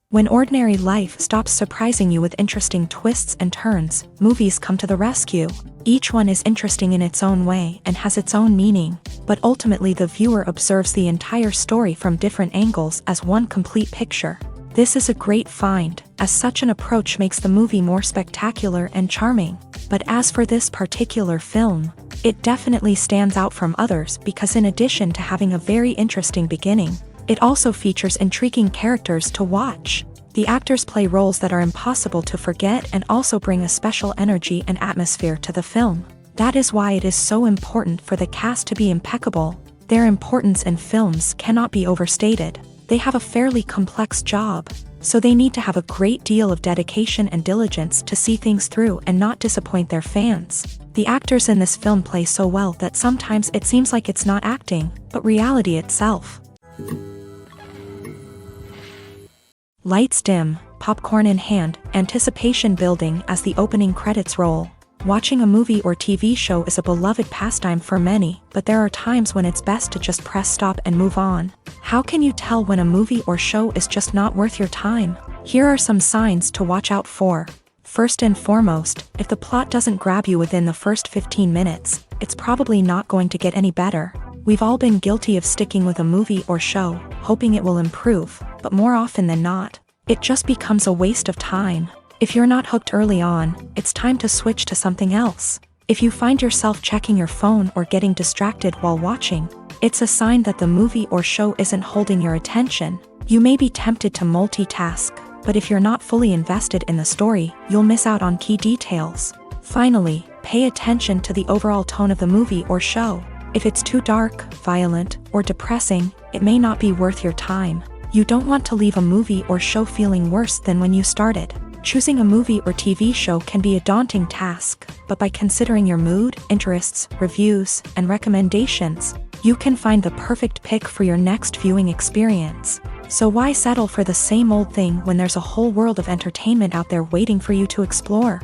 When ordinary life stops surprising you with interesting twists and turns, movies come to the rescue. Each one is interesting in its own way and has its own meaning, but ultimately the viewer observes the entire story from different angles as one complete picture. This is a great find, as such an approach makes the movie more spectacular and charming. But as for this particular film, it definitely stands out from others because in addition to having a very interesting beginning, it also features intriguing characters to watch. The actors play roles that are impossible to forget and also bring a special energy and atmosphere to the film. That is why it is so important for the cast to be impeccable. Their importance in films cannot be overstated. They have a fairly complex job, so they need to have a great deal of dedication and diligence to see things through and not disappoint their fans. The actors in this film play so well that sometimes it seems like it's not acting, but reality itself. Lights dim, popcorn in hand, anticipation building as the opening credits roll. Watching a movie or TV show is a beloved pastime for many, but there are times when it's best to just press stop and move on. How can you tell when a movie or show is just not worth your time? Here are some signs to watch out for. First and foremost, if the plot doesn't grab you within the first 15 minutes, it's probably not going to get any better. We've all been guilty of sticking with a movie or show, hoping it will improve, but more often than not, it just becomes a waste of time. If you're not hooked early on, it's time to switch to something else. If you find yourself checking your phone or getting distracted while watching, it's a sign that the movie or show isn't holding your attention. You may be tempted to multitask, but if you're not fully invested in the story, you'll miss out on key details. Finally, pay attention to the overall tone of the movie or show. If it's too dark, violent, or depressing, it may not be worth your time. You don't want to leave a movie or show feeling worse than when you started. Choosing a movie or TV show can be a daunting task, but by considering your mood, interests, reviews, and recommendations, you can find the perfect pick for your next viewing experience. So why settle for the same old thing when there's a whole world of entertainment out there waiting for you to explore?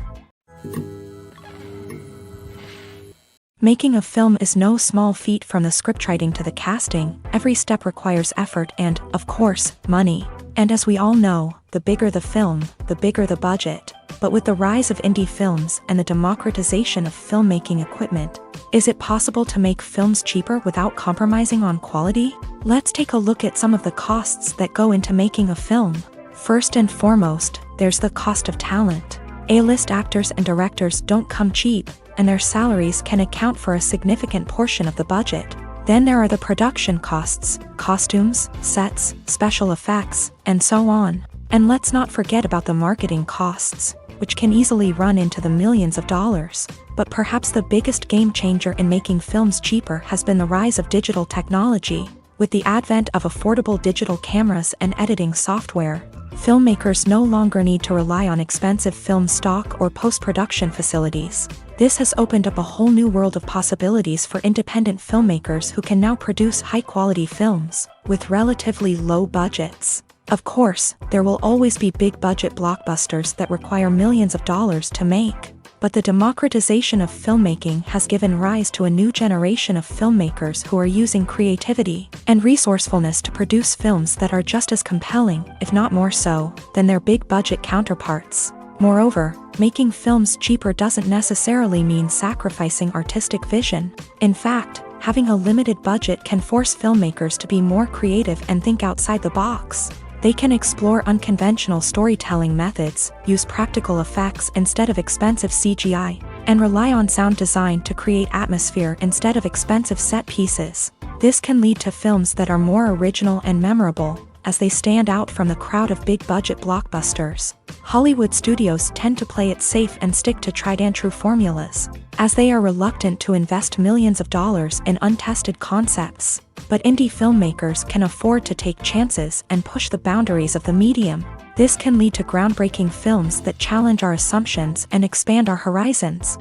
Making a film is no small feat, from the scriptwriting to the casting. Every step requires effort and, of course, money. And as we all know, the bigger the film, the bigger the budget. But with the rise of indie films and the democratization of filmmaking equipment, is it possible to make films cheaper without compromising on quality? Let's take a look at some of the costs that go into making a film. First and foremost, there's the cost of talent. A-list actors and directors don't come cheap, and their salaries can account for a significant portion of the budget. Then there are the production costs, costumes, sets, special effects, and so on. And let's not forget about the marketing costs, which can easily run into the millions of dollars. But perhaps the biggest game changer in making films cheaper has been the rise of digital technology. With the advent of affordable digital cameras and editing software, filmmakers no longer need to rely on expensive film stock or post-production facilities. This has opened up a whole new world of possibilities for independent filmmakers who can now produce high-quality films with relatively low budgets. Of course, there will always be big-budget blockbusters that require millions of dollars to make. But the democratization of filmmaking has given rise to a new generation of filmmakers who are using creativity and resourcefulness to produce films that are just as compelling, if not more so, than their big-budget counterparts. Moreover, making films cheaper doesn't necessarily mean sacrificing artistic vision. In fact, having a limited budget can force filmmakers to be more creative and think outside the box. They can explore unconventional storytelling methods, use practical effects instead of expensive CGI, and rely on sound design to create atmosphere instead of expensive set pieces. This can lead to films that are more original and memorable, as they stand out from the crowd of big-budget blockbusters. Hollywood studios tend to play it safe and stick to tried-and-true formulas, as they are reluctant to invest millions of dollars in untested concepts. But indie filmmakers can afford to take chances and push the boundaries of the medium. This can lead to groundbreaking films that challenge our assumptions and expand our horizons.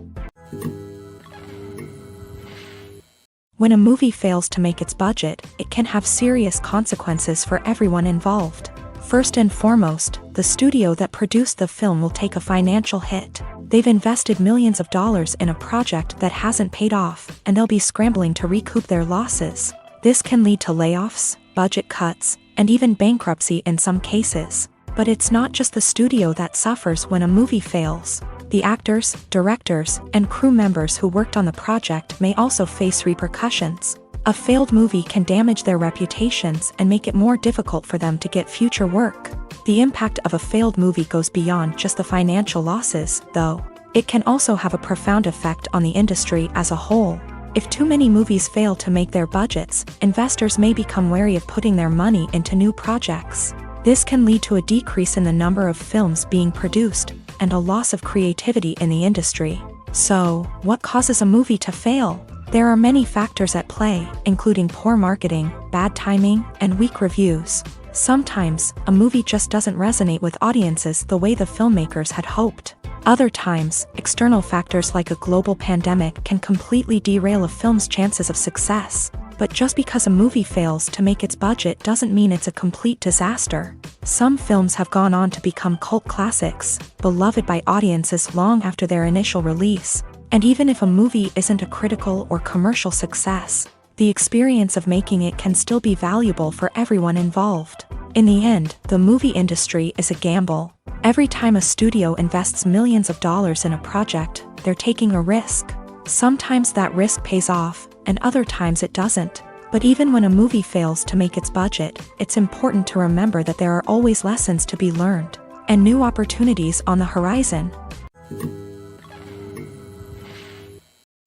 When a movie fails to make its budget, it can have serious consequences for everyone involved. First and foremost, the studio that produced the film will take a financial hit. They've invested millions of dollars in a project that hasn't paid off, and they'll be scrambling to recoup their losses. This can lead to layoffs, budget cuts, and even bankruptcy in some cases. But it's not just the studio that suffers when a movie fails. The actors, directors, and crew members who worked on the project may also face repercussions. A failed movie can damage their reputations and make it more difficult for them to get future work. The impact of a failed movie goes beyond just the financial losses, though. It can also have a profound effect on the industry as a whole. If too many movies fail to make their budgets, investors may become wary of putting their money into new projects. This can lead to a decrease in the number of films being produced, and a loss of creativity in the industry. So, what causes a movie to fail? There are many factors at play, including poor marketing, bad timing, and weak reviews. Sometimes, a movie just doesn't resonate with audiences the way the filmmakers had hoped. Other times, external factors like a global pandemic can completely derail a film's chances of success. But just because a movie fails to make its budget doesn't mean it's a complete disaster. Some films have gone on to become cult classics, beloved by audiences long after their initial release. And even if a movie isn't a critical or commercial success, the experience of making it can still be valuable for everyone involved. In the end, the movie industry is a gamble. Every time a studio invests millions of dollars in a project, they're taking a risk. Sometimes that risk pays off, and other times it doesn't. But even when a movie fails to make its budget, it's important to remember that there are always lessons to be learned, and new opportunities on the horizon.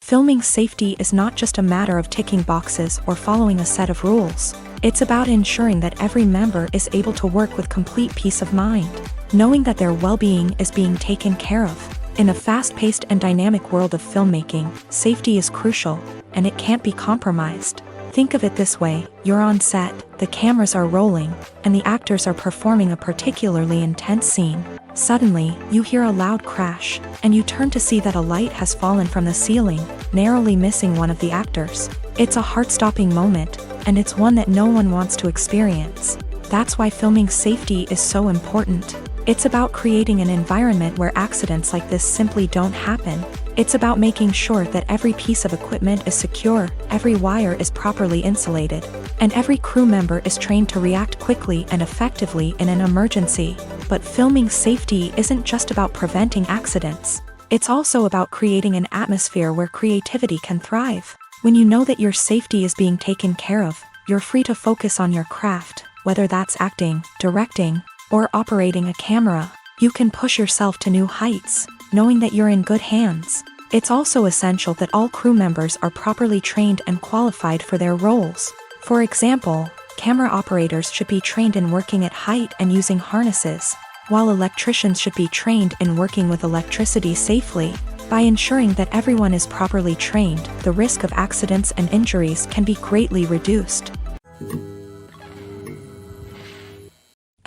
Filming safety is not just a matter of ticking boxes or following a set of rules. It's about ensuring that every member is able to work with complete peace of mind, knowing that their well-being is being taken care of. In a fast-paced and dynamic world of filmmaking, safety is crucial, and it can't be compromised. Think of it this way: you're on set, the cameras are rolling, and the actors are performing a particularly intense scene. Suddenly, you hear a loud crash, and you turn to see that a light has fallen from the ceiling, narrowly missing one of the actors. It's a heart-stopping moment, and it's one that no one wants to experience. That's why filming safety is so important. It's about creating an environment where accidents like this simply don't happen. It's about making sure that every piece of equipment is secure, every wire is properly insulated, and every crew member is trained to react quickly and effectively in an emergency. But filming safety isn't just about preventing accidents. It's also about creating an atmosphere where creativity can thrive. When you know that your safety is being taken care of, you're free to focus on your craft, whether that's acting, directing, or operating a camera. You can push yourself to new heights, knowing that you're in good hands. It's also essential that all crew members are properly trained and qualified for their roles. For example, camera operators should be trained in working at height and using harnesses, while electricians should be trained in working with electricity safely. By ensuring that everyone is properly trained, the risk of accidents and injuries can be greatly reduced.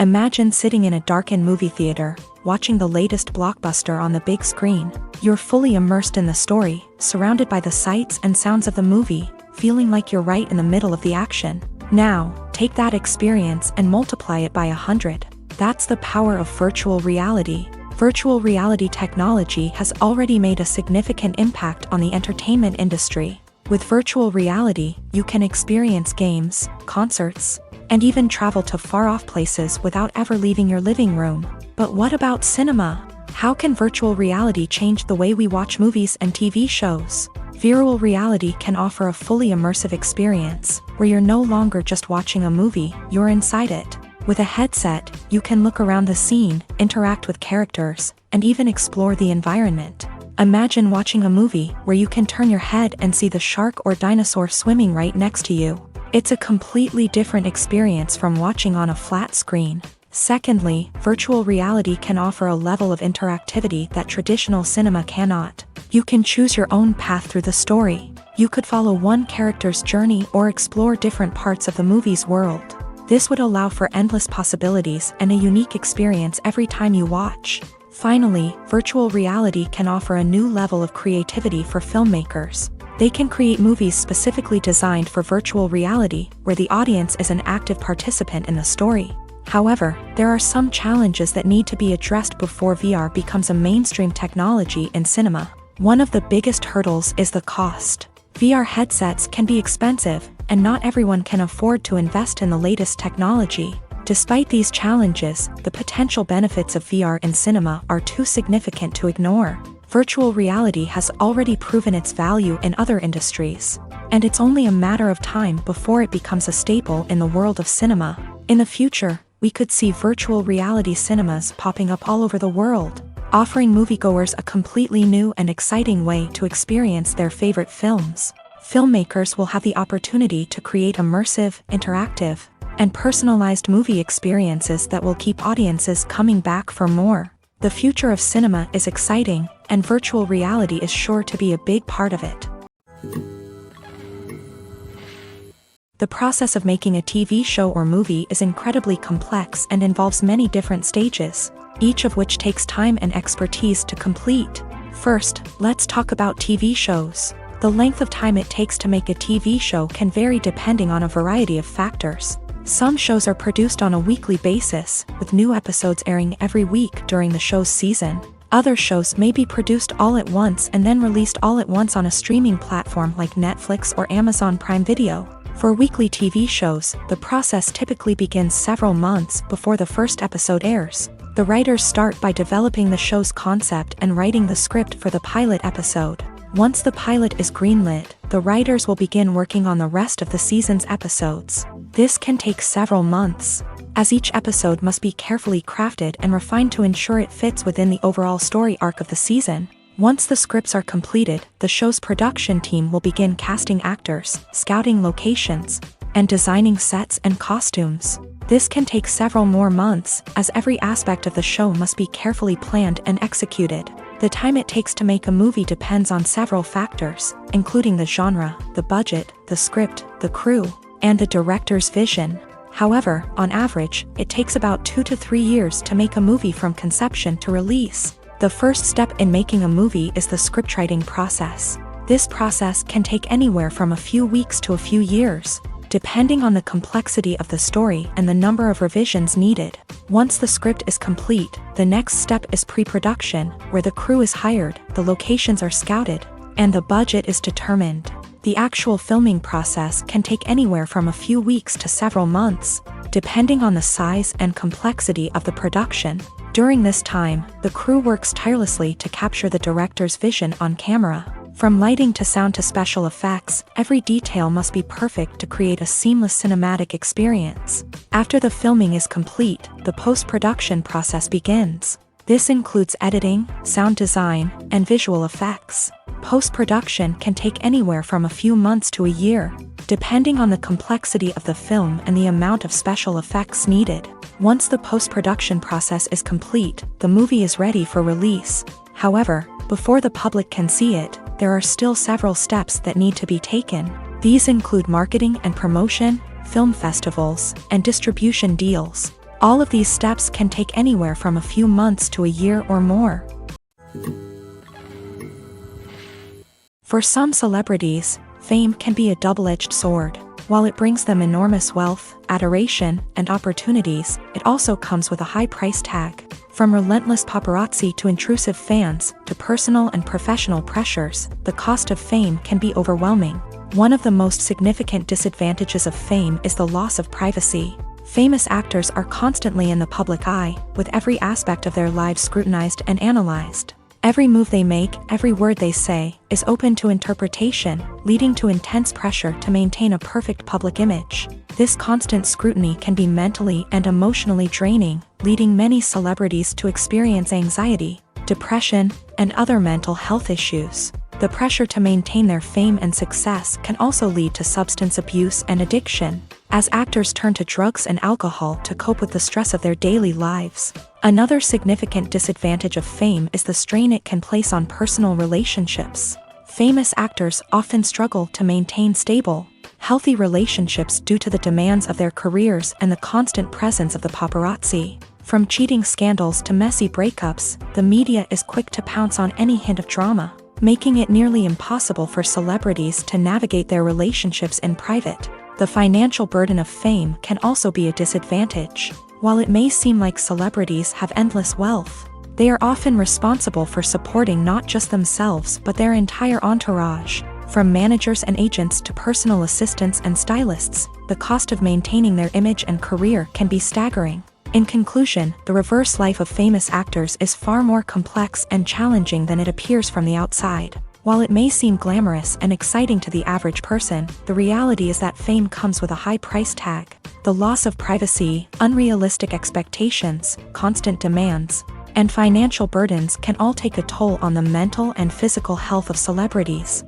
Imagine sitting in a darkened movie theater, watching the latest blockbuster on the big screen. You're fully immersed in the story, surrounded by the sights and sounds of the movie, feeling like you're right in the middle of the action. Now, take that experience and multiply it by 100. That's the power of virtual reality. Virtual reality technology has already made a significant impact on the entertainment industry. With virtual reality, you can experience games, concerts, and even travel to far-off places without ever leaving your living room. But what about cinema? How can virtual reality change the way we watch movies and TV shows? Virtual reality can offer a fully immersive experience, where you're no longer just watching a movie, you're inside it. With a headset, you can look around the scene, interact with characters, and even explore the environment. Imagine watching a movie where you can turn your head and see the shark or dinosaur swimming right next to you. It's a completely different experience from watching on a flat screen. Secondly, virtual reality can offer a level of interactivity that traditional cinema cannot. You can choose your own path through the story. You could follow one character's journey or explore different parts of the movie's world. This would allow for endless possibilities and a unique experience every time you watch. Finally, virtual reality can offer a new level of creativity for filmmakers. They can create movies specifically designed for virtual reality, where the audience is an active participant in the story. However, there are some challenges that need to be addressed before VR becomes a mainstream technology in cinema. One of the biggest hurdles is the cost. VR headsets can be expensive, and not everyone can afford to invest in the latest technology. Despite these challenges, the potential benefits of VR in cinema are too significant to ignore. Virtual reality has already proven its value in other industries, and it's only a matter of time before it becomes a staple in the world of cinema. In the future, we could see virtual reality cinemas popping up all over the world, offering moviegoers a completely new and exciting way to experience their favorite films. Filmmakers will have the opportunity to create immersive, interactive, and personalized movie experiences that will keep audiences coming back for more. The future of cinema is exciting, and virtual reality is sure to be a big part of it. The process of making a TV show or movie is incredibly complex and involves many different stages, each of which takes time and expertise to complete. First, let's talk about TV shows. The length of time it takes to make a TV show can vary depending on a variety of factors. Some shows are produced on a weekly basis, with new episodes airing every week during the show's season. Other shows may be produced all at once and then released all at once on a streaming platform like Netflix or Amazon Prime Video. For weekly TV shows, the process typically begins several months before the first episode airs. The writers start by developing the show's concept and writing the script for the pilot episode. Once the pilot is greenlit, the writers will begin working on the rest of the season's episodes. This can take several months, as each episode must be carefully crafted and refined to ensure it fits within the overall story arc of the season. Once the scripts are completed, the show's production team will begin casting actors, scouting locations, and designing sets and costumes. This can take several more months, as every aspect of the show must be carefully planned and executed. The time it takes to make a movie depends on several factors, including the genre, the budget, the script, the crew, and the director's vision. However, on average, it takes about 2 to 3 years to make a movie from conception to release. The first step in making a movie is the scriptwriting process. This process can take anywhere from a few weeks to a few years, depending on the complexity of the story and the number of revisions needed. Once the script is complete, the next step is pre-production, where the crew is hired, the locations are scouted, and the budget is determined. The actual filming process can take anywhere from a few weeks to several months, depending on the size and complexity of the production. During this time, the crew works tirelessly to capture the director's vision on camera. From lighting to sound to special effects, every detail must be perfect to create a seamless cinematic experience. After the filming is complete, the post-production process begins. This includes editing, sound design, and visual effects. Post-production can take anywhere from a few months to a year, depending on the complexity of the film and the amount of special effects needed. Once the post-production process is complete, the movie is ready for release. However, before the public can see it, there are still several steps that need to be taken. These include marketing and promotion, film festivals, and distribution deals. All of these steps can take anywhere from a few months to a year or more. For some celebrities, fame can be a double-edged sword. While it brings them enormous wealth, adoration, and opportunities, it also comes with a high price tag. From relentless paparazzi to intrusive fans, to personal and professional pressures, the cost of fame can be overwhelming. One of the most significant disadvantages of fame is the loss of privacy. Famous actors are constantly in the public eye, with every aspect of their lives scrutinized and analyzed. Every move they make, every word they say, is open to interpretation, leading to intense pressure to maintain a perfect public image. This constant scrutiny can be mentally and emotionally draining, leading many celebrities to experience anxiety, depression, and other mental health issues. The pressure to maintain their fame and success can also lead to substance abuse and addiction, as actors turn to drugs and alcohol to cope with the stress of their daily lives. Another significant disadvantage of fame is the strain it can place on personal relationships. Famous actors often struggle to maintain stable, healthy relationships due to the demands of their careers and the constant presence of the paparazzi. From cheating scandals to messy breakups, the media is quick to pounce on any hint of drama, making it nearly impossible for celebrities to navigate their relationships in private. The financial burden of fame can also be a disadvantage. While it may seem like celebrities have endless wealth, they are often responsible for supporting not just themselves but their entire entourage. From managers and agents to personal assistants and stylists, the cost of maintaining their image and career can be staggering. In conclusion, the reverse life of famous actors is far more complex and challenging than it appears from the outside. While it may seem glamorous and exciting to the average person, the reality is that fame comes with a high price tag. The loss of privacy, unrealistic expectations, constant demands, and financial burdens can all take a toll on the mental and physical health of celebrities.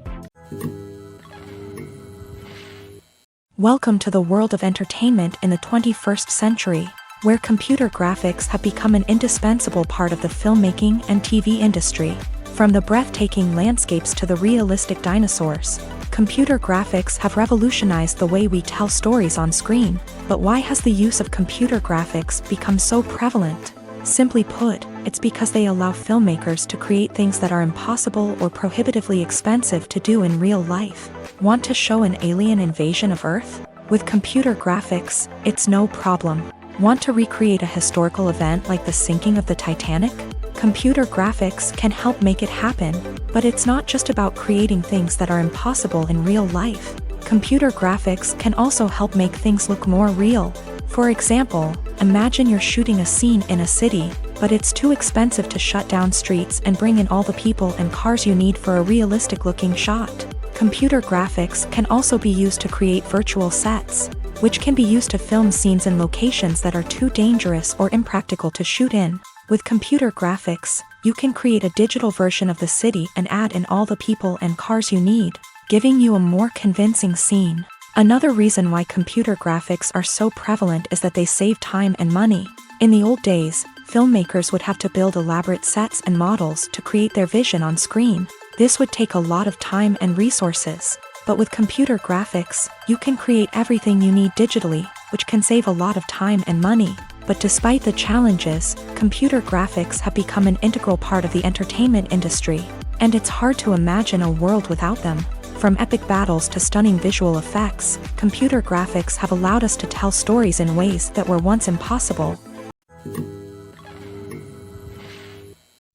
Welcome to the world of entertainment in the 21st century, where computer graphics have become an indispensable part of the filmmaking and TV industry. From the breathtaking landscapes to the realistic dinosaurs, computer graphics have revolutionized the way we tell stories on screen. But why has the use of computer graphics become so prevalent? Simply put, it's because they allow filmmakers to create things that are impossible or prohibitively expensive to do in real life. Want to show an alien invasion of Earth? With computer graphics, it's no problem. Want to recreate a historical event like the sinking of the Titanic? Computer graphics can help make it happen, but it's not just about creating things that are impossible in real life. Computer graphics can also help make things look more real. For example, imagine you're shooting a scene in a city, but it's too expensive to shut down streets and bring in all the people and cars you need for a realistic-looking shot. Computer graphics can also be used to create virtual sets, which can be used to film scenes in locations that are too dangerous or impractical to shoot in. With computer graphics, you can create a digital version of the city and add in all the people and cars you need, giving you a more convincing scene. Another reason why computer graphics are so prevalent is that they save time and money. In the old days, filmmakers would have to build elaborate sets and models to create their vision on screen. This would take a lot of time and resources. But with computer graphics, you can create everything you need digitally, which can save a lot of time and money. But despite the challenges, computer graphics have become an integral part of the entertainment industry, and it's hard to imagine a world without them. From epic battles to stunning visual effects, computer graphics have allowed us to tell stories in ways that were once impossible.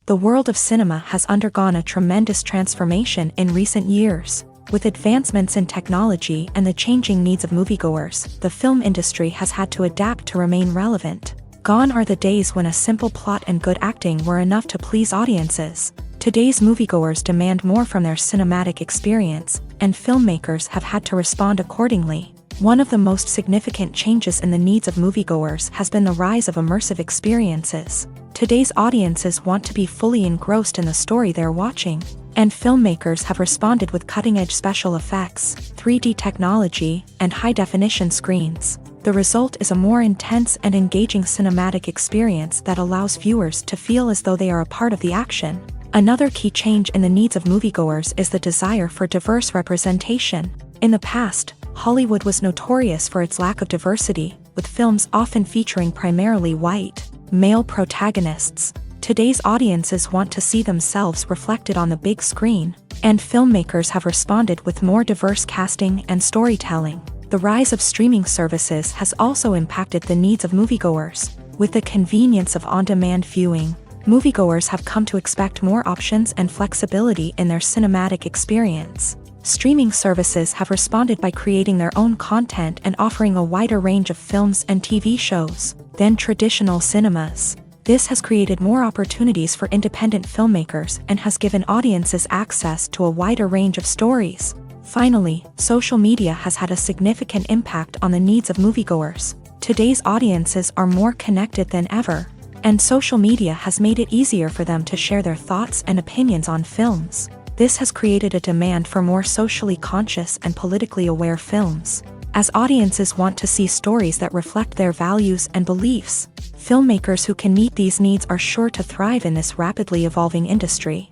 The world of cinema has undergone a tremendous transformation in recent years. With advancements in technology and the changing needs of moviegoers, the film industry has had to adapt to remain relevant. Gone are the days when a simple plot and good acting were enough to please audiences. Today's moviegoers demand more from their cinematic experience, and filmmakers have had to respond accordingly. One of the most significant changes in the needs of moviegoers has been the rise of immersive experiences. Today's audiences want to be fully engrossed in the story they're watching, and filmmakers have responded with cutting-edge special effects, 3D technology, and high-definition screens. The result is a more intense and engaging cinematic experience that allows viewers to feel as though they are a part of the action. Another key change in the needs of moviegoers is the desire for diverse representation. In the past, Hollywood was notorious for its lack of diversity, with films often featuring primarily white, male protagonists. Today's audiences want to see themselves reflected on the big screen, and filmmakers have responded with more diverse casting and storytelling. The rise of streaming services has also impacted the needs of moviegoers. With the convenience of on-demand viewing, moviegoers have come to expect more options and flexibility in their cinematic experience. Streaming services have responded by creating their own content and offering a wider range of films and TV shows than traditional cinemas. This has created more opportunities for independent filmmakers and has given audiences access to a wider range of stories. Finally, social media has had a significant impact on the needs of moviegoers. Today's audiences are more connected than ever, and social media has made it easier for them to share their thoughts and opinions on films. This has created a demand for more socially conscious and politically aware films. As audiences want to see stories that reflect their values and beliefs, filmmakers who can meet these needs are sure to thrive in this rapidly evolving industry.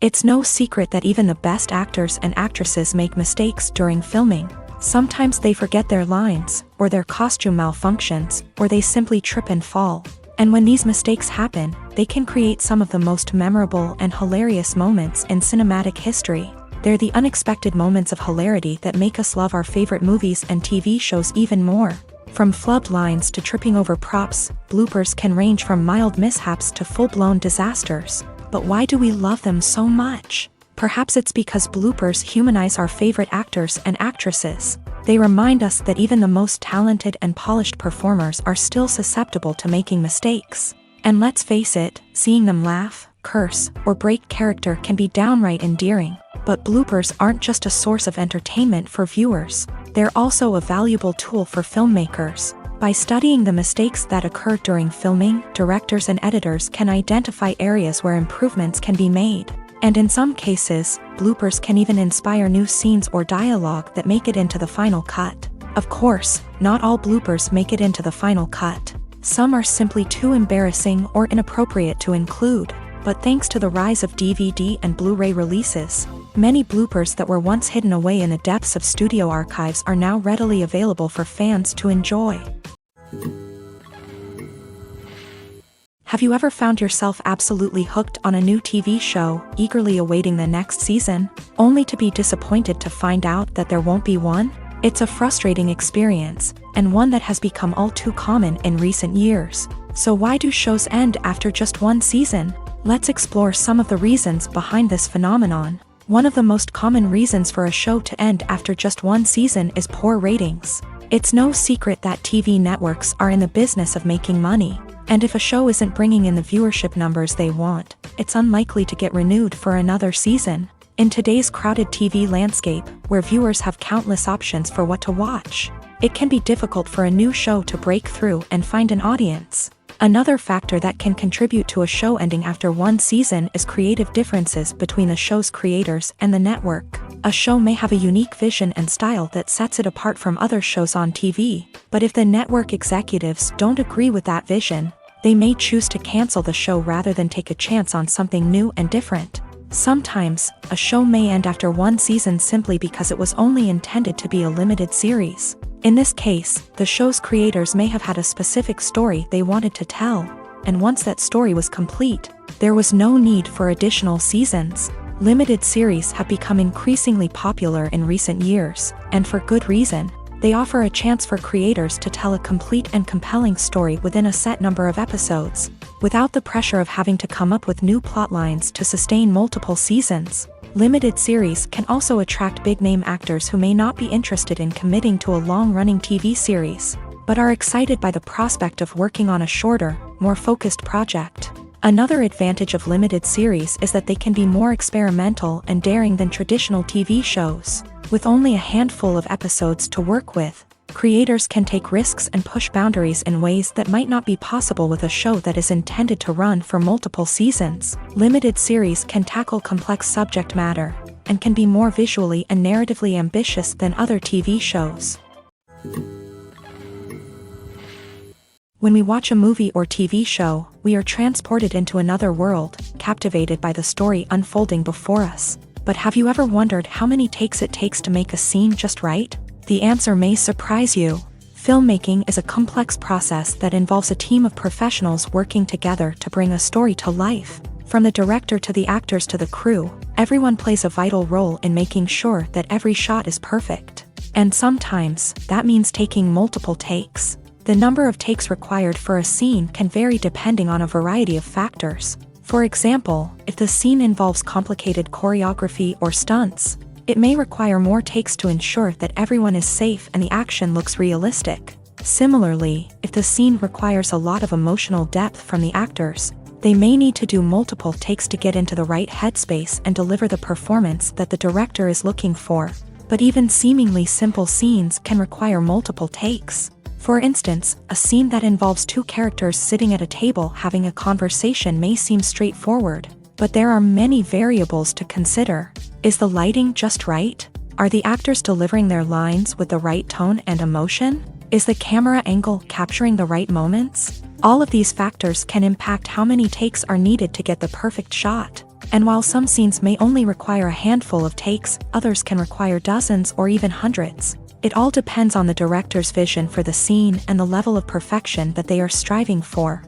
It's no secret that even the best actors and actresses make mistakes during filming. Sometimes they forget their lines, or their costume malfunctions, or they simply trip and fall. And when these mistakes happen, they can create some of the most memorable and hilarious moments in cinematic history. They're the unexpected moments of hilarity that make us love our favorite movies and TV shows even more. From flubbed lines to tripping over props, bloopers can range from mild mishaps to full-blown disasters. But why do we love them so much? Perhaps it's because bloopers humanize our favorite actors and actresses. They remind us that even the most talented and polished performers are still susceptible to making mistakes. And let's face it, seeing them laugh, curse, or break character can be downright endearing. But bloopers aren't just a source of entertainment for viewers. They're also a valuable tool for filmmakers. By studying the mistakes that occur during filming, directors and editors can identify areas where improvements can be made. And in some cases, bloopers can even inspire new scenes or dialogue that make it into the final cut. Of course, not all bloopers make it into the final cut. Some are simply too embarrassing or inappropriate to include. But thanks to the rise of DVD and Blu-ray releases, many bloopers that were once hidden away in the depths of studio archives are now readily available for fans to enjoy. Have you ever found yourself absolutely hooked on a new TV show, eagerly awaiting the next season, only to be disappointed to find out that there won't be one? It's a frustrating experience, and one that has become all too common in recent years. So why do shows end after just one season? Let's explore some of the reasons behind this phenomenon. One of the most common reasons for a show to end after just one season is poor ratings. It's no secret that TV networks are in the business of making money. And if a show isn't bringing in the viewership numbers they want, it's unlikely to get renewed for another season. In today's crowded TV landscape, where viewers have countless options for what to watch, it can be difficult for a new show to break through and find an audience. Another factor that can contribute to a show ending after one season is creative differences between the show's creators and the network. A show may have a unique vision and style that sets it apart from other shows on TV, but if the network executives don't agree with that vision, they may choose to cancel the show rather than take a chance on something new and different. Sometimes, a show may end after one season simply because it was only intended to be a limited series. In this case, the show's creators may have had a specific story they wanted to tell, and once that story was complete, there was no need for additional seasons. Limited series have become increasingly popular in recent years, and for good reason. They offer a chance for creators to tell a complete and compelling story within a set number of episodes, without the pressure of having to come up with new plot lines to sustain multiple seasons. Limited series can also attract big-name actors who may not be interested in committing to a long-running TV series, but are excited by the prospect of working on a shorter, more focused project. Another advantage of limited series is that they can be more experimental and daring than traditional TV shows. With only a handful of episodes to work with, creators can take risks and push boundaries in ways that might not be possible with a show that is intended to run for multiple seasons. Limited series can tackle complex subject matter, and can be more visually and narratively ambitious than other TV shows. When we watch a movie or TV show, we are transported into another world, captivated by the story unfolding before us. But have you ever wondered how many takes it takes to make a scene just right? The answer may surprise you. Filmmaking is a complex process that involves a team of professionals working together to bring a story to life. From the director to the actors to the crew, everyone plays a vital role in making sure that every shot is perfect. And sometimes, that means taking multiple takes. The number of takes required for a scene can vary depending on a variety of factors. For example, if the scene involves complicated choreography or stunts, it may require more takes to ensure that everyone is safe and the action looks realistic. Similarly, if the scene requires a lot of emotional depth from the actors, they may need to do multiple takes to get into the right headspace and deliver the performance that the director is looking for. But even seemingly simple scenes can require multiple takes. For instance, a scene that involves two characters sitting at a table having a conversation may seem straightforward, but there are many variables to consider. Is the lighting just right? Are the actors delivering their lines with the right tone and emotion? Is the camera angle capturing the right moments? All of these factors can impact how many takes are needed to get the perfect shot. And while some scenes may only require a handful of takes, others can require dozens or even hundreds. It all depends on the director's vision for the scene and the level of perfection that they are striving for.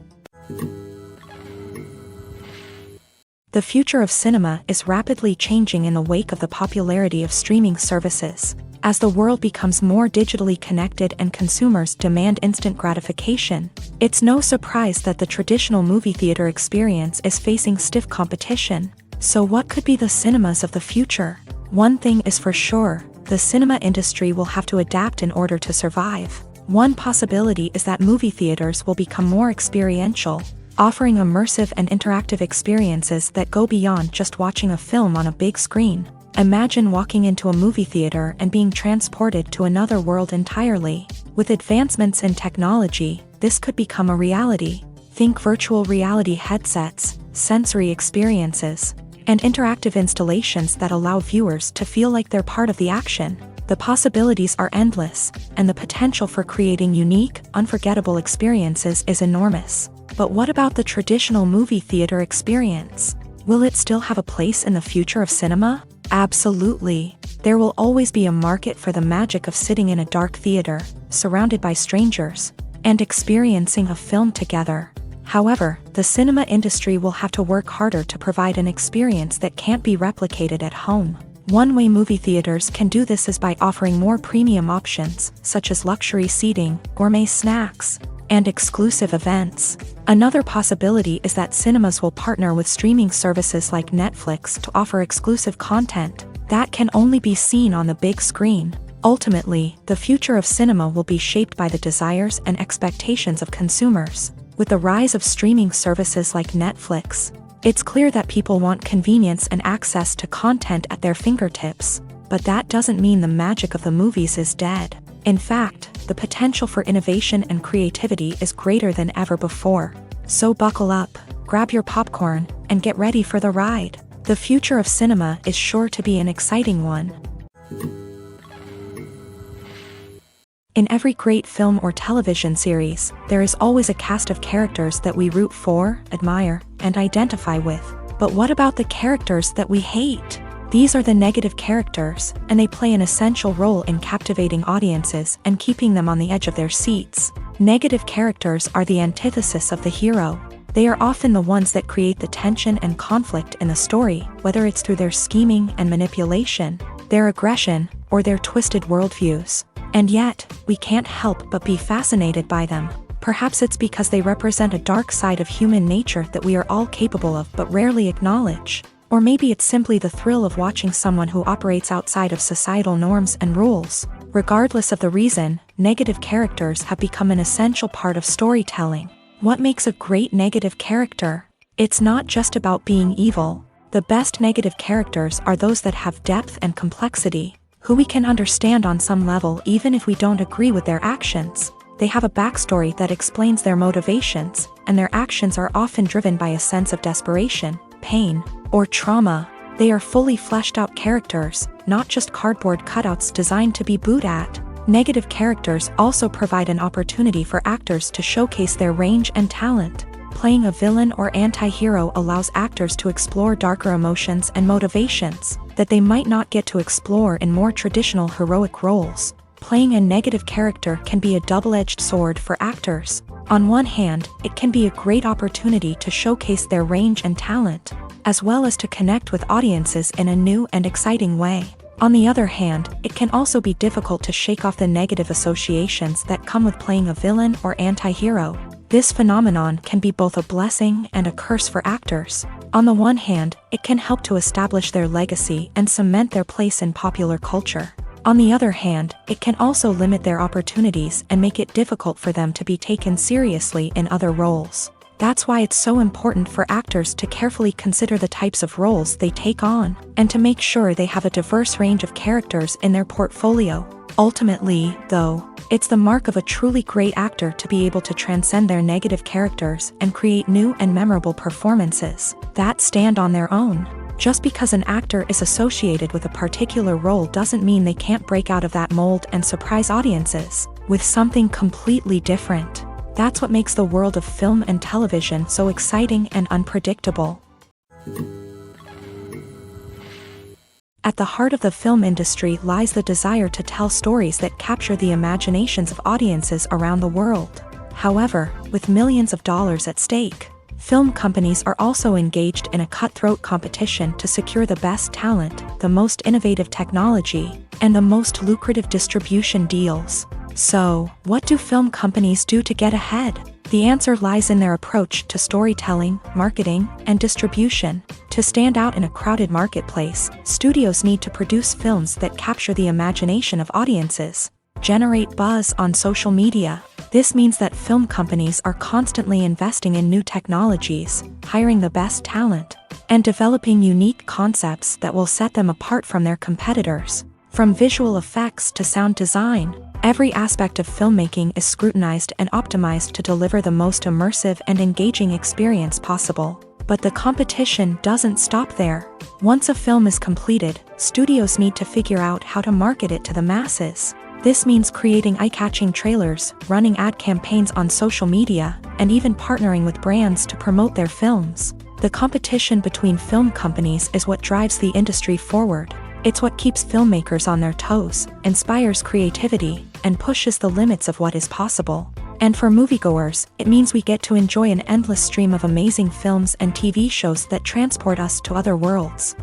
The future of cinema is rapidly changing in the wake of the popularity of streaming services. As the world becomes more digitally connected and consumers demand instant gratification, it's no surprise that the traditional movie theater experience is facing stiff competition. So what could be the cinemas of the future? One thing is for sure, the cinema industry will have to adapt in order to survive. One possibility is that movie theaters will become more experiential, offering immersive and interactive experiences that go beyond just watching a film on a big screen. Imagine walking into a movie theater and being transported to another world entirely. With advancements in technology, this could become a reality. Think virtual reality headsets, sensory experiences, and interactive installations that allow viewers to feel like they're part of the action. The possibilities are endless, and the potential for creating unique, unforgettable experiences is enormous. But what about the traditional movie theater experience? Will it still have a place in the future of cinema? Absolutely. There will always be a market for the magic of sitting in a dark theater, surrounded by strangers, and experiencing a film together. However, the cinema industry will have to work harder to provide an experience that can't be replicated at home. One way movie theaters can do this is by offering more premium options, such as luxury seating, gourmet snacks, and exclusive events. Another possibility is that cinemas will partner with streaming services like Netflix to offer exclusive content that can only be seen on the big screen. Ultimately, the future of cinema will be shaped by the desires and expectations of consumers. With the rise of streaming services like Netflix, it's clear that people want convenience and access to content at their fingertips. But that doesn't mean the magic of the movies is dead. In fact, the potential for innovation and creativity is greater than ever before. So buckle up, grab your popcorn, and get ready for the ride. The future of cinema is sure to be an exciting one. In every great film or television series, there is always a cast of characters that we root for, admire, and identify with. But what about the characters that we hate? These are the negative characters, and they play an essential role in captivating audiences and keeping them on the edge of their seats. Negative characters are the antithesis of the hero. They are often the ones that create the tension and conflict in the story, whether it's through their scheming and manipulation, their aggression, or their twisted worldviews. And yet, we can't help but be fascinated by them. Perhaps it's because they represent a dark side of human nature that we are all capable of but rarely acknowledge. Or maybe it's simply the thrill of watching someone who operates outside of societal norms and rules. Regardless of the reason, negative characters have become an essential part of storytelling. What makes a great negative character? It's not just about being evil. The best negative characters are those that have depth and complexity, who we can understand on some level even if we don't agree with their actions. They have a backstory that explains their motivations, and their actions are often driven by a sense of desperation, pain, or trauma. They are fully fleshed out characters, not just cardboard cutouts designed to be booed at. Negative characters also provide an opportunity for actors to showcase their range and talent. Playing a villain or anti-hero allows actors to explore darker emotions and motivations that they might not get to explore in more traditional heroic roles. Playing a negative character can be a double-edged sword for actors. On one hand, it can be a great opportunity to showcase their range and talent, as well as to connect with audiences in a new and exciting way. On the other hand, it can also be difficult to shake off the negative associations that come with playing a villain or anti-hero. This phenomenon can be both a blessing and a curse for actors. On the one hand, it can help to establish their legacy and cement their place in popular culture. On the other hand, it can also limit their opportunities and make it difficult for them to be taken seriously in other roles. That's why it's so important for actors to carefully consider the types of roles they take on, and to make sure they have a diverse range of characters in their portfolio. Ultimately, though, it's the mark of a truly great actor to be able to transcend their negative characters and create new and memorable performances that stand on their own. Just because an actor is associated with a particular role doesn't mean they can't break out of that mold and surprise audiences with something completely different. That's what makes the world of film and television so exciting and unpredictable. At the heart of the film industry lies the desire to tell stories that capture the imaginations of audiences around the world. However, with millions of dollars at stake, film companies are also engaged in a cutthroat competition to secure the best talent, the most innovative technology, and the most lucrative distribution deals. So, what do film companies do to get ahead? The answer lies in their approach to storytelling, marketing, and distribution. To stand out in a crowded marketplace, studios need to produce films that capture the imagination of audiences, generate buzz on social media. This means that film companies are constantly investing in new technologies, hiring the best talent, and developing unique concepts that will set them apart from their competitors. From visual effects to sound design, every aspect of filmmaking is scrutinized and optimized to deliver the most immersive and engaging experience possible. But the competition doesn't stop there. Once a film is completed, studios need to figure out how to market it to the masses. This means creating eye-catching trailers, running ad campaigns on social media, and even partnering with brands to promote their films. The competition between film companies is what drives the industry forward. It's what keeps filmmakers on their toes, inspires creativity, and pushes the limits of what is possible. And for moviegoers, it means we get to enjoy an endless stream of amazing films and TV shows that transport us to other worlds.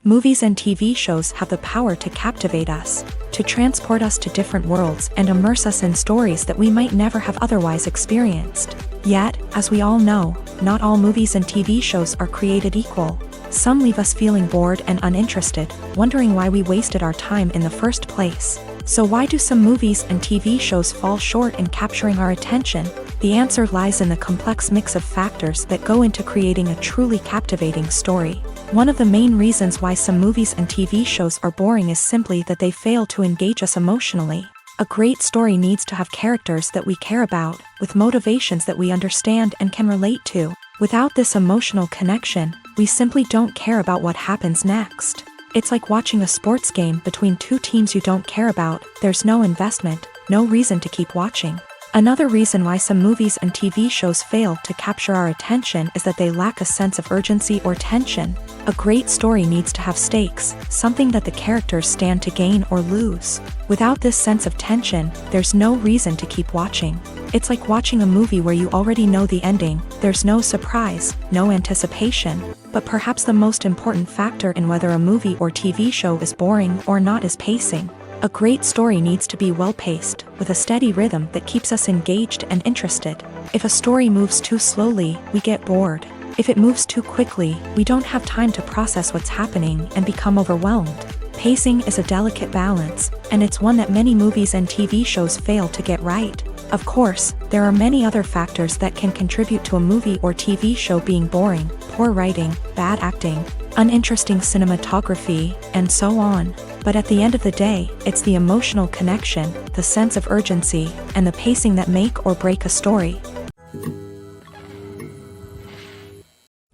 Movies and TV shows have the power to captivate us, to transport us to different worlds and immerse us in stories that we might never have otherwise experienced. Yet, as we all know, not all movies and TV shows are created equal. Some leave us feeling bored and uninterested, wondering why we wasted our time in the first place. So why do some movies and TV shows fall short in capturing our attention? The answer lies in the complex mix of factors that go into creating a truly captivating story. One of the main reasons why some movies and TV shows are boring is simply that they fail to engage us emotionally. A great story needs to have characters that we care about, with motivations that we understand and can relate to. Without this emotional connection, we simply don't care about what happens next. It's like watching a sports game between two teams you don't care about. There's no investment, no reason to keep watching. Another reason why some movies and TV shows fail to capture our attention is that they lack a sense of urgency or tension. A great story needs to have stakes, something that the characters stand to gain or lose. Without this sense of tension, there's no reason to keep watching. It's like watching a movie where you already know the ending. There's no surprise, no anticipation. But perhaps the most important factor in whether a movie or TV show is boring or not is pacing. A great story needs to be well-paced, with a steady rhythm that keeps us engaged and interested. If a story moves too slowly, we get bored. If it moves too quickly, we don't have time to process what's happening and become overwhelmed. Pacing is a delicate balance, and it's one that many movies and TV shows fail to get right. Of course, there are many other factors that can contribute to a movie or TV show being boring: poor writing, bad acting, uninteresting cinematography, and so on. But at the end of the day, it's the emotional connection, the sense of urgency, and the pacing that make or break a story.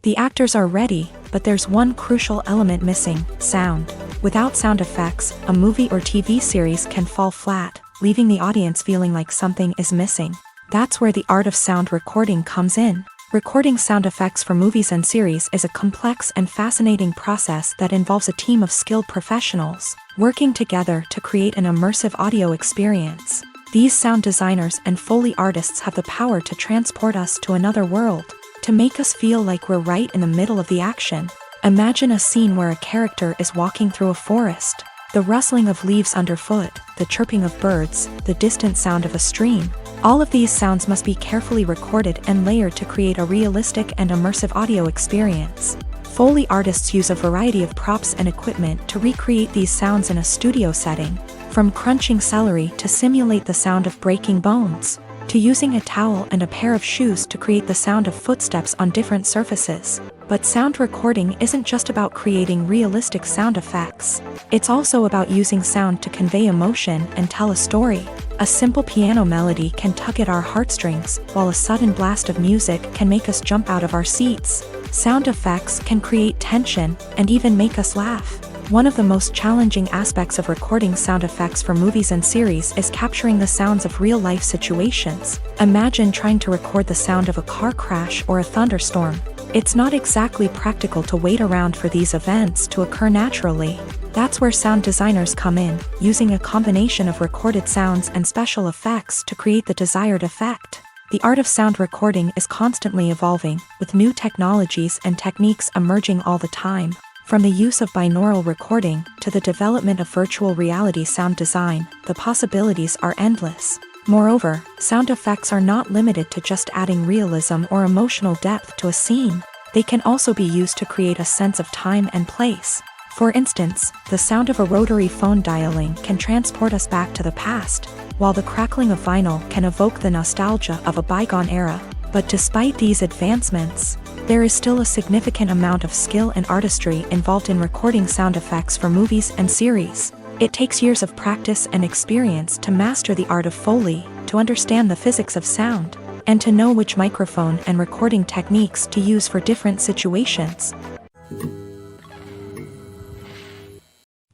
The actors are ready, but there's one crucial element missing: sound. Without sound effects, a movie or TV series can fall flat, leaving the audience feeling like something is missing. That's where the art of sound recording comes in. Recording sound effects for movies and series is a complex and fascinating process that involves a team of skilled professionals working together to create an immersive audio experience. These sound designers and Foley artists have the power to transport us to another world, to make us feel like we're right in the middle of the action. Imagine a scene where a character is walking through a forest. The rustling of leaves underfoot, the chirping of birds, the distant sound of a stream. All of these sounds must be carefully recorded and layered to create a realistic and immersive audio experience. Foley artists use a variety of props and equipment to recreate these sounds in a studio setting, from crunching celery to simulate the sound of breaking bones, to using a towel and a pair of shoes to create the sound of footsteps on different surfaces. But sound recording isn't just about creating realistic sound effects. It's also about using sound to convey emotion and tell a story. A simple piano melody can tug at our heartstrings, while a sudden blast of music can make us jump out of our seats. Sound effects can create tension and even make us laugh. One of the most challenging aspects of recording sound effects for movies and series is capturing the sounds of real-life situations. Imagine trying to record the sound of a car crash or a thunderstorm. It's not exactly practical to wait around for these events to occur naturally. That's where sound designers come in, using a combination of recorded sounds and special effects to create the desired effect. The art of sound recording is constantly evolving, with new technologies and techniques emerging all the time. From the use of binaural recording to the development of virtual reality sound design, the possibilities are endless. Moreover, sound effects are not limited to just adding realism or emotional depth to a scene. They can also be used to create a sense of time and place. For instance, the sound of a rotary phone dialing can transport us back to the past, while the crackling of vinyl can evoke the nostalgia of a bygone era. But despite these advancements, there is still a significant amount of skill and artistry involved in recording sound effects for movies and series. It takes years of practice and experience to master the art of Foley, to understand the physics of sound, and to know which microphone and recording techniques to use for different situations.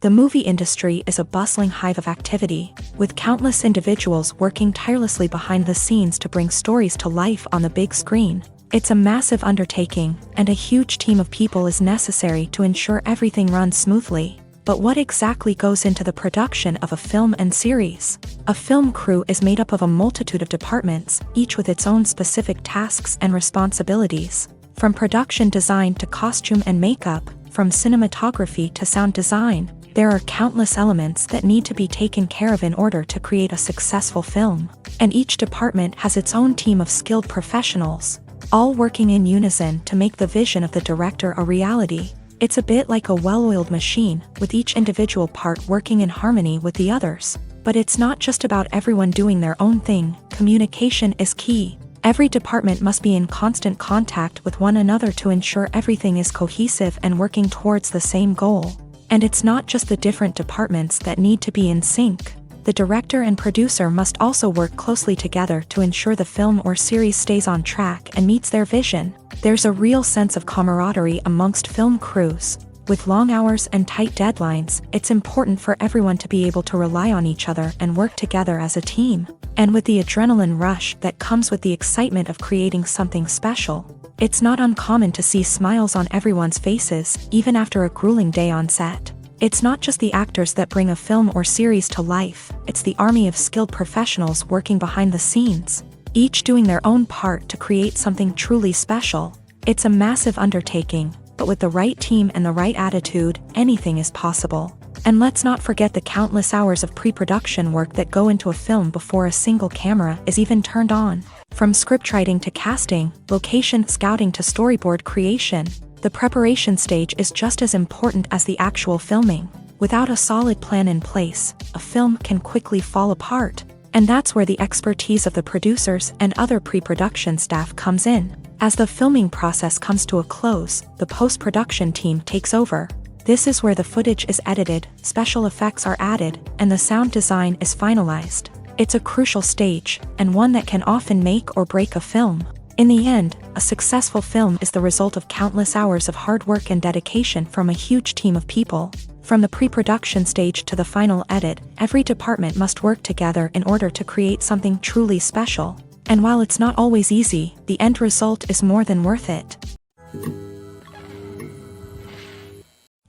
The movie industry is a bustling hive of activity, with countless individuals working tirelessly behind the scenes to bring stories to life on the big screen. It's a massive undertaking, and a huge team of people is necessary to ensure everything runs smoothly. But what exactly goes into the production of a film and series? A film crew is made up of a multitude of departments, each with its own specific tasks and responsibilities. From production design to costume and makeup, from cinematography to sound design, there are countless elements that need to be taken care of in order to create a successful film. And each department has its own team of skilled professionals, all working in unison to make the vision of the director a reality. It's a bit like a well-oiled machine, with each individual part working in harmony with the others. But it's not just about everyone doing their own thing. Communication is key. Every department must be in constant contact with one another to ensure everything is cohesive and working towards the same goal. And it's not just the different departments that need to be in sync. The director and producer must also work closely together to ensure the film or series stays on track and meets their vision. There's a real sense of camaraderie amongst film crews. With long hours and tight deadlines, it's important for everyone to be able to rely on each other and work together as a team. And with the adrenaline rush that comes with the excitement of creating something special, it's not uncommon to see smiles on everyone's faces, even after a grueling day on set. It's not just the actors that bring a film or series to life, it's the army of skilled professionals working behind the scenes, each doing their own part to create something truly special. It's a massive undertaking, but with the right team and the right attitude, anything is possible. And let's not forget the countless hours of pre-production work that go into a film before a single camera is even turned on. From scriptwriting to casting, location scouting to storyboard creation, the preparation stage is just as important as the actual filming. Without a solid plan in place, a film can quickly fall apart. And that's where the expertise of the producers and other pre-production staff comes in. As the filming process comes to a close, the post-production team takes over. This is where the footage is edited, special effects are added, and the sound design is finalized. It's a crucial stage, and one that can often make or break a film. In the end, a successful film is the result of countless hours of hard work and dedication from a huge team of people. From the pre-production stage to the final edit, every department must work together in order to create something truly special. And while it's not always easy, the end result is more than worth it.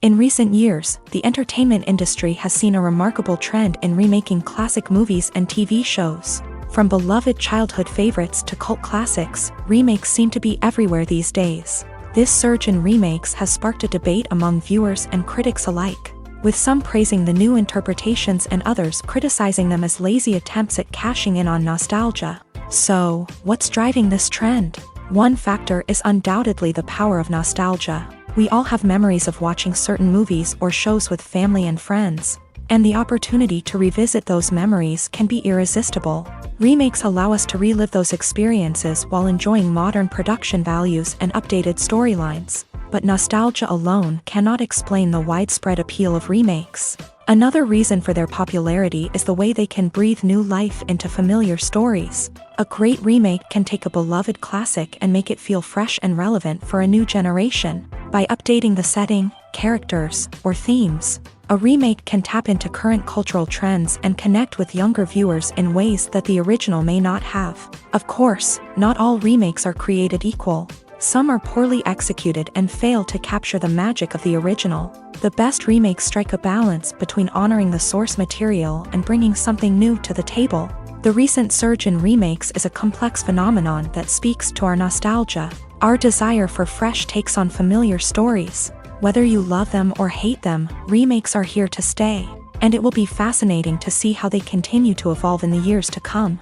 In recent years, the entertainment industry has seen a remarkable trend in remaking classic movies and TV shows. From beloved childhood favorites to cult classics, remakes seem to be everywhere these days. This surge in remakes has sparked a debate among viewers and critics alike, with some praising the new interpretations and others criticizing them as lazy attempts at cashing in on nostalgia. So, what's driving this trend? One factor is undoubtedly the power of nostalgia. We all have memories of watching certain movies or shows with family and friends, and the opportunity to revisit those memories can be irresistible. Remakes allow us to relive those experiences while enjoying modern production values and updated storylines. But nostalgia alone cannot explain the widespread appeal of remakes. Another reason for their popularity is the way they can breathe new life into familiar stories. A great remake can take a beloved classic and make it feel fresh and relevant for a new generation. By updating the setting, characters, or themes, a remake can tap into current cultural trends and connect with younger viewers in ways that the original may not have. Of course, not all remakes are created equal. Some are poorly executed and fail to capture the magic of the original. The best remakes strike a balance between honoring the source material and bringing something new to the table. The recent surge in remakes is a complex phenomenon that speaks to our nostalgia, our desire for fresh takes on familiar stories. Whether you love them or hate them, remakes are here to stay, and it will be fascinating to see how they continue to evolve in the years to come.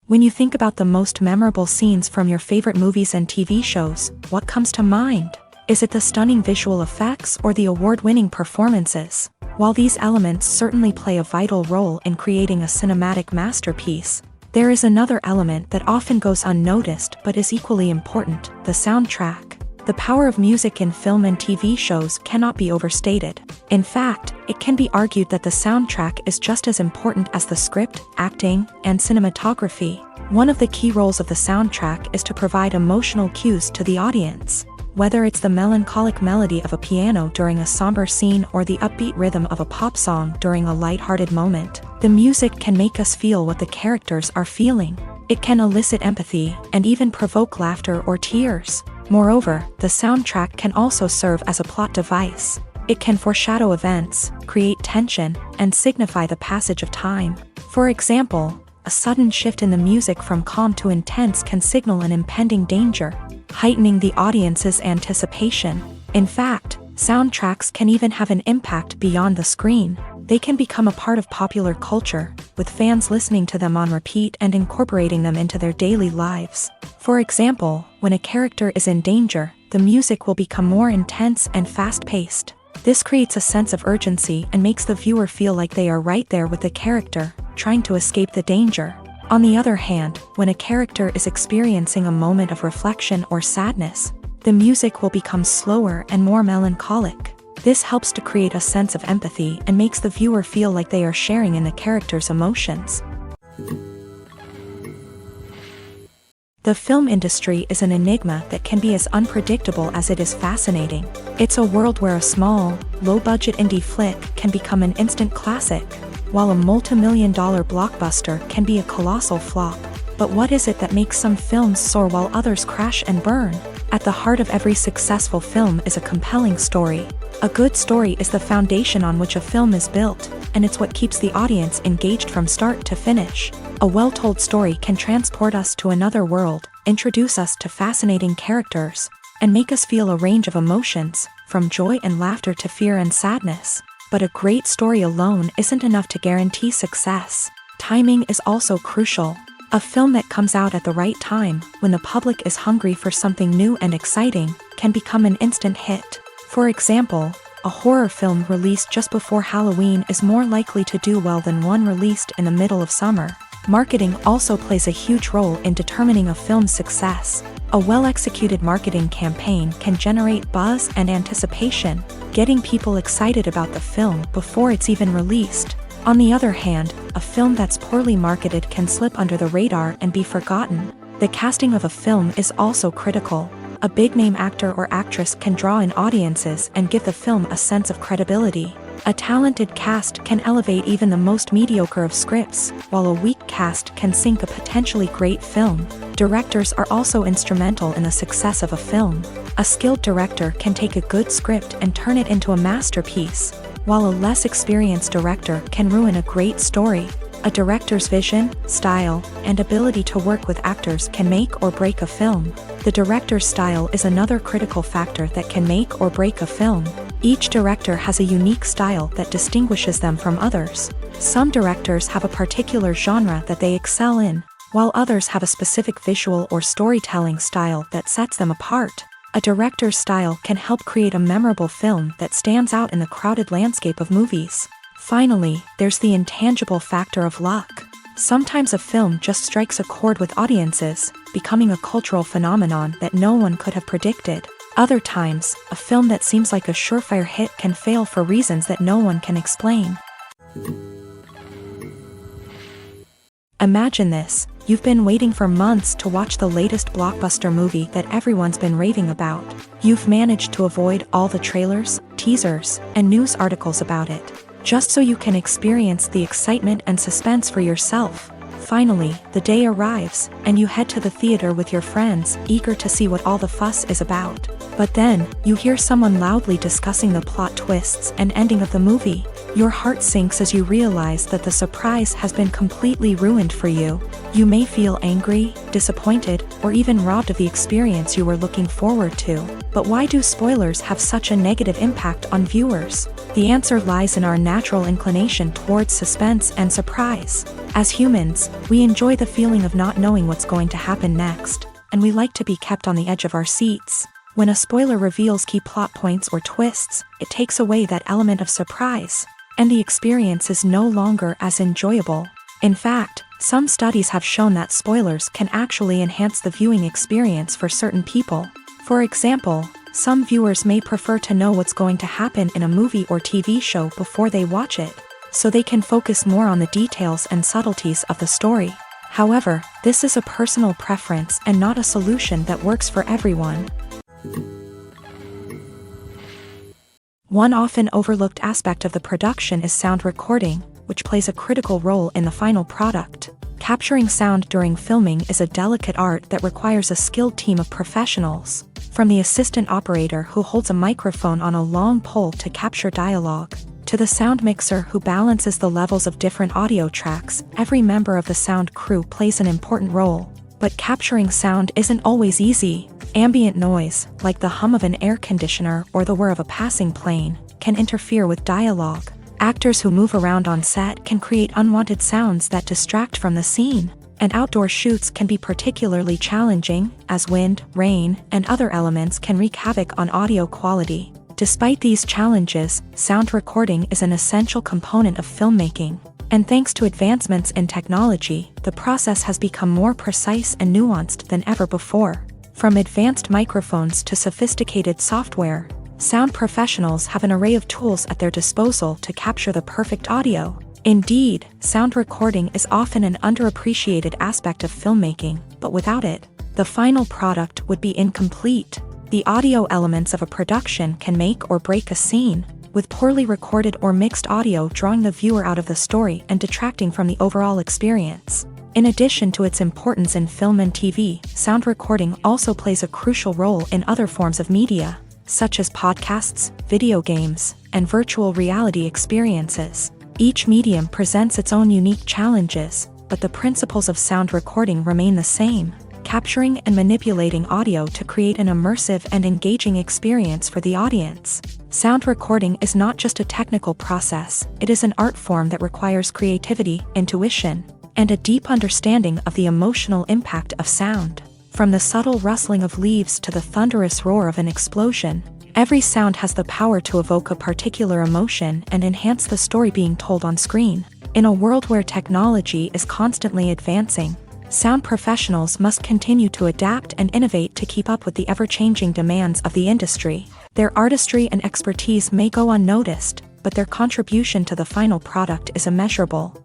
When you think about the most memorable scenes from your favorite movies and TV shows, what comes to mind? Is it the stunning visual effects or the award-winning performances? While these elements certainly play a vital role in creating a cinematic masterpiece, there is another element that often goes unnoticed but is equally important: the soundtrack. The power of music in film and TV shows cannot be overstated. In fact, it can be argued that the soundtrack is just as important as the script, acting, and cinematography. One of the key roles of the soundtrack is to provide emotional cues to the audience. Whether it's the melancholic melody of a piano during a somber scene or the upbeat rhythm of a pop song during a lighthearted moment, the music can make us feel what the characters are feeling. It can elicit empathy and even provoke laughter or tears. Moreover, the soundtrack can also serve as a plot device. It can foreshadow events, create tension, and signify the passage of time. For example, a sudden shift in the music from calm to intense can signal an impending danger, heightening the audience's anticipation. In fact, soundtracks can even have an impact beyond the screen. They can become a part of popular culture, with fans listening to them on repeat and incorporating them into their daily lives. For example, when a character is in danger, the music will become more intense and fast-paced. This creates a sense of urgency and makes the viewer feel like they are right there with the character, trying to escape the danger. On the other hand, when a character is experiencing a moment of reflection or sadness, the music will become slower and more melancholic. This helps to create a sense of empathy and makes the viewer feel like they are sharing in the character's emotions. The film industry is an enigma that can be as unpredictable as it is fascinating. It's a world where a small, low-budget indie flick can become an instant classic, while a multi-million-dollar blockbuster can be a colossal flop. But what is it that makes some films soar while others crash and burn? At the heart of every successful film is a compelling story. A good story is the foundation on which a film is built, and it's what keeps the audience engaged from start to finish. A well-told story can transport us to another world, introduce us to fascinating characters, and make us feel a range of emotions, from joy and laughter to fear and sadness. But a great story alone isn't enough to guarantee success. Timing is also crucial. A film that comes out at the right time, when the public is hungry for something new and exciting, can become an instant hit. For example, a horror film released just before Halloween is more likely to do well than one released in the middle of summer. Marketing also plays a huge role in determining a film's success. A well-executed marketing campaign can generate buzz and anticipation, getting people excited about the film before it's even released. On the other hand, a film that's poorly marketed can slip under the radar and be forgotten. The casting of a film is also critical. A big-name actor or actress can draw in audiences and give the film a sense of credibility. A talented cast can elevate even the most mediocre of scripts, while a weak cast can sink a potentially great film. Directors are also instrumental in the success of a film. A skilled director can take a good script and turn it into a masterpiece, while a less experienced director can ruin a great story. A director's vision, style, and ability to work with actors can make or break a film. The director's style is another critical factor that can make or break a film. Each director has a unique style that distinguishes them from others. Some directors have a particular genre that they excel in, while others have a specific visual or storytelling style that sets them apart. A director's style can help create a memorable film that stands out in the crowded landscape of movies. Finally, there's the intangible factor of luck. Sometimes a film just strikes a chord with audiences, becoming a cultural phenomenon that no one could have predicted. Other times, a film that seems like a surefire hit can fail for reasons that no one can explain. Imagine this: you've been waiting for months to watch the latest blockbuster movie that everyone's been raving about. You've managed to avoid all the trailers, teasers, and news articles about it, just so you can experience the excitement and suspense for yourself. Finally, the day arrives, and you head to the theater with your friends, eager to see what all the fuss is about. But then, you hear someone loudly discussing the plot twists and ending of the movie. Your heart sinks as you realize that the surprise has been completely ruined for you. You may feel angry, disappointed, or even robbed of the experience you were looking forward to. But why do spoilers have such a negative impact on viewers? The answer lies in our natural inclination towards suspense and surprise. As humans, we enjoy the feeling of not knowing what's going to happen next, and we like to be kept on the edge of our seats. When a spoiler reveals key plot points or twists, it takes away that element of surprise, and the experience is no longer as enjoyable. In fact, some studies have shown that spoilers can actually enhance the viewing experience for certain people. For example, some viewers may prefer to know what's going to happen in a movie or TV show before they watch it, so they can focus more on the details and subtleties of the story. However, this is a personal preference and not a solution that works for everyone. One often overlooked aspect of the production is sound recording, which plays a critical role in the final product. Capturing sound during filming is a delicate art that requires a skilled team of professionals. From the assistant operator who holds a microphone on a long pole to capture dialogue, to the sound mixer who balances the levels of different audio tracks, every member of the sound crew plays an important role. But capturing sound isn't always easy. Ambient noise, like the hum of an air conditioner or the whir of a passing plane, can interfere with dialogue. Actors who move around on set can create unwanted sounds that distract from the scene. And outdoor shoots can be particularly challenging, as wind, rain, and other elements can wreak havoc on audio quality. Despite these challenges, sound recording is an essential component of filmmaking. And thanks to advancements in technology, the process has become more precise and nuanced than ever before. From advanced microphones to sophisticated software, sound professionals have an array of tools at their disposal to capture the perfect audio. Indeed, sound recording is often an underappreciated aspect of filmmaking, but without it, the final product would be incomplete. The audio elements of a production can make or break a scene, with poorly recorded or mixed audio drawing the viewer out of the story and detracting from the overall experience. In addition to its importance in film and TV, sound recording also plays a crucial role in other forms of media, such as podcasts, video games, and virtual reality experiences. Each medium presents its own unique challenges, but the principles of sound recording remain the same: capturing and manipulating audio to create an immersive and engaging experience for the audience. Sound recording is not just a technical process, it is an art form that requires creativity, intuition, and a deep understanding of the emotional impact of sound. From the subtle rustling of leaves to the thunderous roar of an explosion, every sound has the power to evoke a particular emotion and enhance the story being told on screen. In a world where technology is constantly advancing, sound professionals must continue to adapt and innovate to keep up with the ever-changing demands of the industry. Their artistry and expertise may go unnoticed, but their contribution to the final product is immeasurable.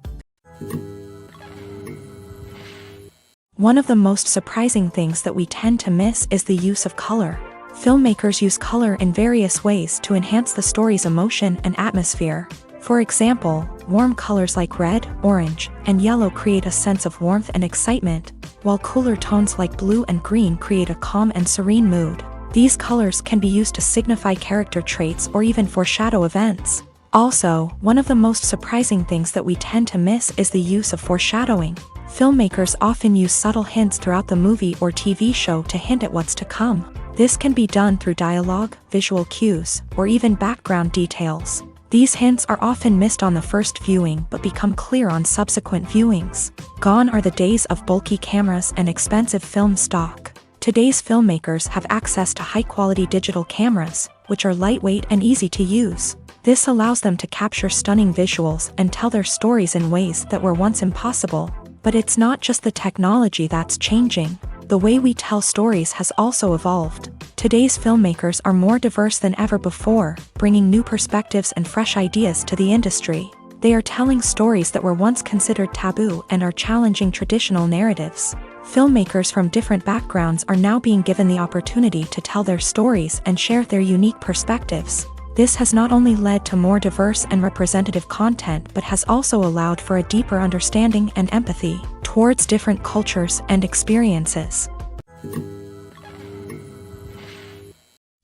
One of the most surprising things that we tend to miss is the use of color. Filmmakers use color in various ways to enhance the story's emotion and atmosphere. For example, warm colors like red, orange, and yellow create a sense of warmth and excitement, while cooler tones like blue and green create a calm and serene mood. These colors can be used to signify character traits or even foreshadow events. Also, one of the most surprising things that we tend to miss is the use of foreshadowing. Filmmakers often use subtle hints throughout the movie or TV show to hint at what's to come. This can be done through dialogue, visual cues, or even background details. These hints are often missed on the first viewing but become clear on subsequent viewings. Gone are the days of bulky cameras and expensive film stock. Today's filmmakers have access to high-quality digital cameras, which are lightweight and easy to use. This allows them to capture stunning visuals and tell their stories in ways that were once impossible. But it's not just the technology that's changing. The way we tell stories has also evolved. Today's filmmakers are more diverse than ever before, bringing new perspectives and fresh ideas to the industry. They are telling stories that were once considered taboo and are challenging traditional narratives. Filmmakers from different backgrounds are now being given the opportunity to tell their stories and share their unique perspectives. This has not only led to more diverse and representative content but has also allowed for a deeper understanding and empathy towards different cultures and experiences.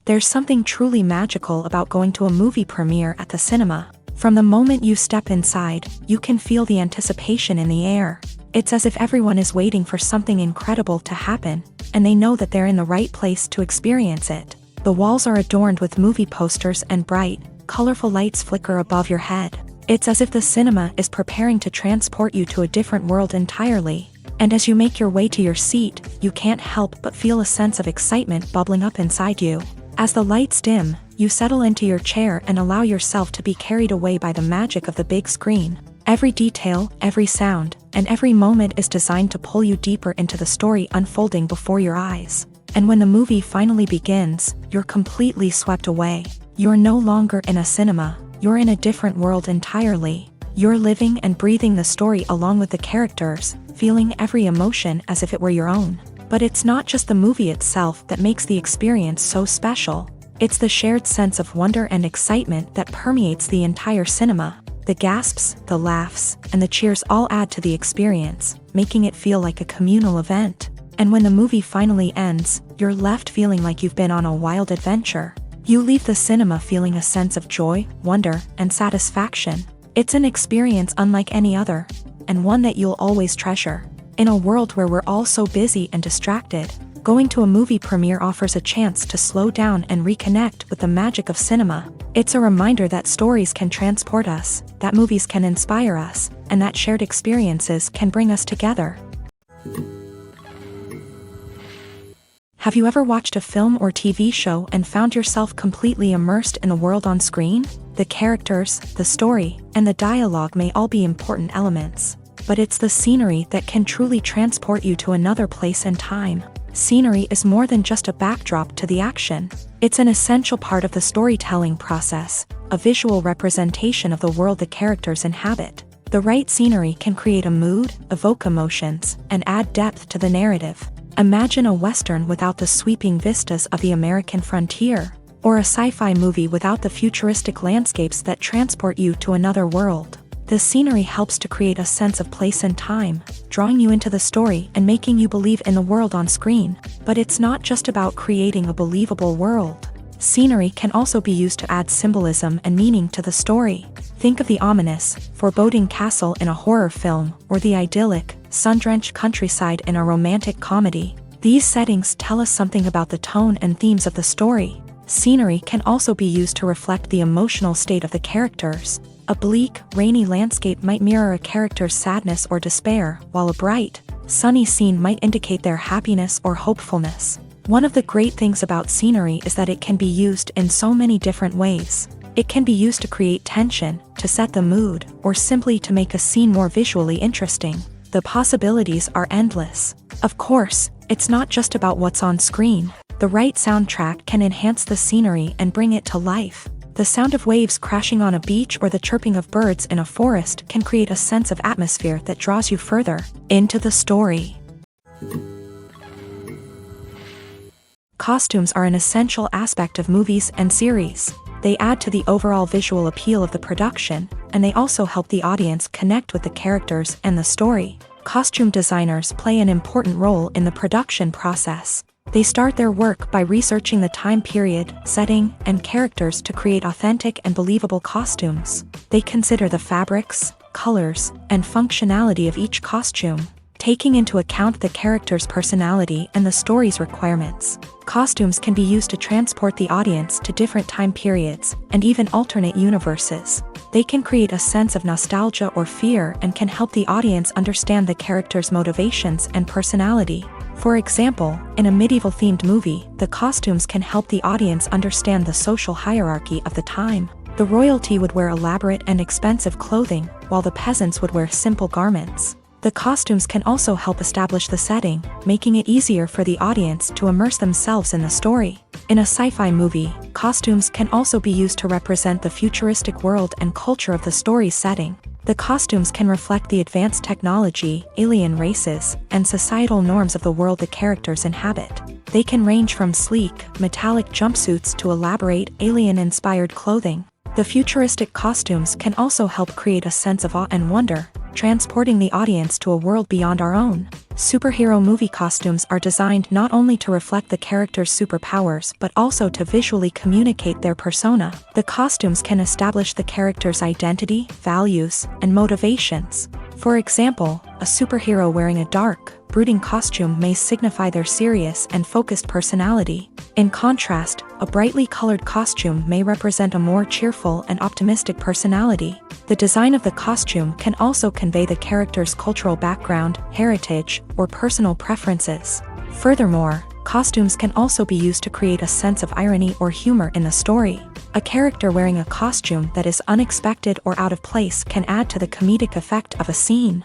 There's something truly magical about going to a movie premiere at the cinema. From the moment you step inside, you can feel the anticipation in the air. It's as if everyone is waiting for something incredible to happen, and they know that they're in the right place to experience it. The walls are adorned with movie posters and bright, colorful lights flicker above your head. It's as if the cinema is preparing to transport you to a different world entirely. And as you make your way to your seat, you can't help but feel a sense of excitement bubbling up inside you. As the lights dim, you settle into your chair and allow yourself to be carried away by the magic of the big screen. Every detail, every sound, and every moment is designed to pull you deeper into the story unfolding before your eyes. And when the movie finally begins, you're completely swept away. You're no longer in a cinema, you're in a different world entirely. You're living and breathing the story along with the characters, feeling every emotion as if it were your own. But it's not just the movie itself that makes the experience so special. It's the shared sense of wonder and excitement that permeates the entire cinema. The gasps, the laughs, and the cheers all add to the experience, making it feel like a communal event. And when the movie finally ends, you're left feeling like you've been on a wild adventure. You leave the cinema feeling a sense of joy, wonder, and satisfaction. It's an experience unlike any other, and one that you'll always treasure. In a world where we're all so busy and distracted, going to a movie premiere offers a chance to slow down and reconnect with the magic of cinema. It's a reminder that stories can transport us, that movies can inspire us, and that shared experiences can bring us together. Have you ever watched a film or TV show and found yourself completely immersed in the world on screen? The characters, the story, and the dialogue may all be important elements, but it's the scenery that can truly transport you to another place and time. Scenery is more than just a backdrop to the action. It's an essential part of the storytelling process, a visual representation of the world the characters inhabit. The right scenery can create a mood, evoke emotions, and add depth to the narrative. Imagine a Western without the sweeping vistas of the American frontier, or a sci-fi movie without the futuristic landscapes that transport you to another world. The scenery helps to create a sense of place and time, drawing you into the story and making you believe in the world on screen. But it's not just about creating a believable world. Scenery can also be used to add symbolism and meaning to the story. Think of the ominous, foreboding castle in a horror film, or the idyllic, sun-drenched countryside in a romantic comedy. These settings tell us something about the tone and themes of the story. Scenery can also be used to reflect the emotional state of the characters. A bleak, rainy landscape might mirror a character's sadness or despair, while a bright, sunny scene might indicate their happiness or hopefulness. One of the great things about scenery is that it can be used in so many different ways. It can be used to create tension, to set the mood, or simply to make a scene more visually interesting. The possibilities are endless. Of course, it's not just about what's on screen. The right soundtrack can enhance the scenery and bring it to life. The sound of waves crashing on a beach or the chirping of birds in a forest can create a sense of atmosphere that draws you further into the story. Costumes are an essential aspect of movies and series. They add to the overall visual appeal of the production, and they also help the audience connect with the characters and the story. Costume designers play an important role in the production process. They start their work by researching the time period, setting, and characters to create authentic and believable costumes. They consider the fabrics, colors, and functionality of each costume, taking into account the character's personality and the story's requirements. Costumes can be used to transport the audience to different time periods, and even alternate universes. They can create a sense of nostalgia or fear and can help the audience understand the character's motivations and personality. For example, in a medieval-themed movie, the costumes can help the audience understand the social hierarchy of the time. The royalty would wear elaborate and expensive clothing, while the peasants would wear simple garments. The costumes can also help establish the setting, making it easier for the audience to immerse themselves in the story. In a sci-fi movie, costumes can also be used to represent the futuristic world and culture of the story's setting. The costumes can reflect the advanced technology, alien races, and societal norms of the world the characters inhabit. They can range from sleek, metallic jumpsuits to elaborate, alien-inspired clothing. The futuristic costumes can also help create a sense of awe and wonder, transporting the audience to a world beyond our own. Superhero movie costumes are designed not only to reflect the character's superpowers but also to visually communicate their persona. The costumes can establish the character's identity, values, and motivations. For example, a superhero wearing a dark, brooding costume may signify their serious and focused personality. In contrast, a brightly colored costume may represent a more cheerful and optimistic personality. The design of the costume can also convey the character's cultural background, heritage, or personal preferences. Furthermore, costumes can also be used to create a sense of irony or humor in the story. A character wearing a costume that is unexpected or out of place can add to the comedic effect of a scene.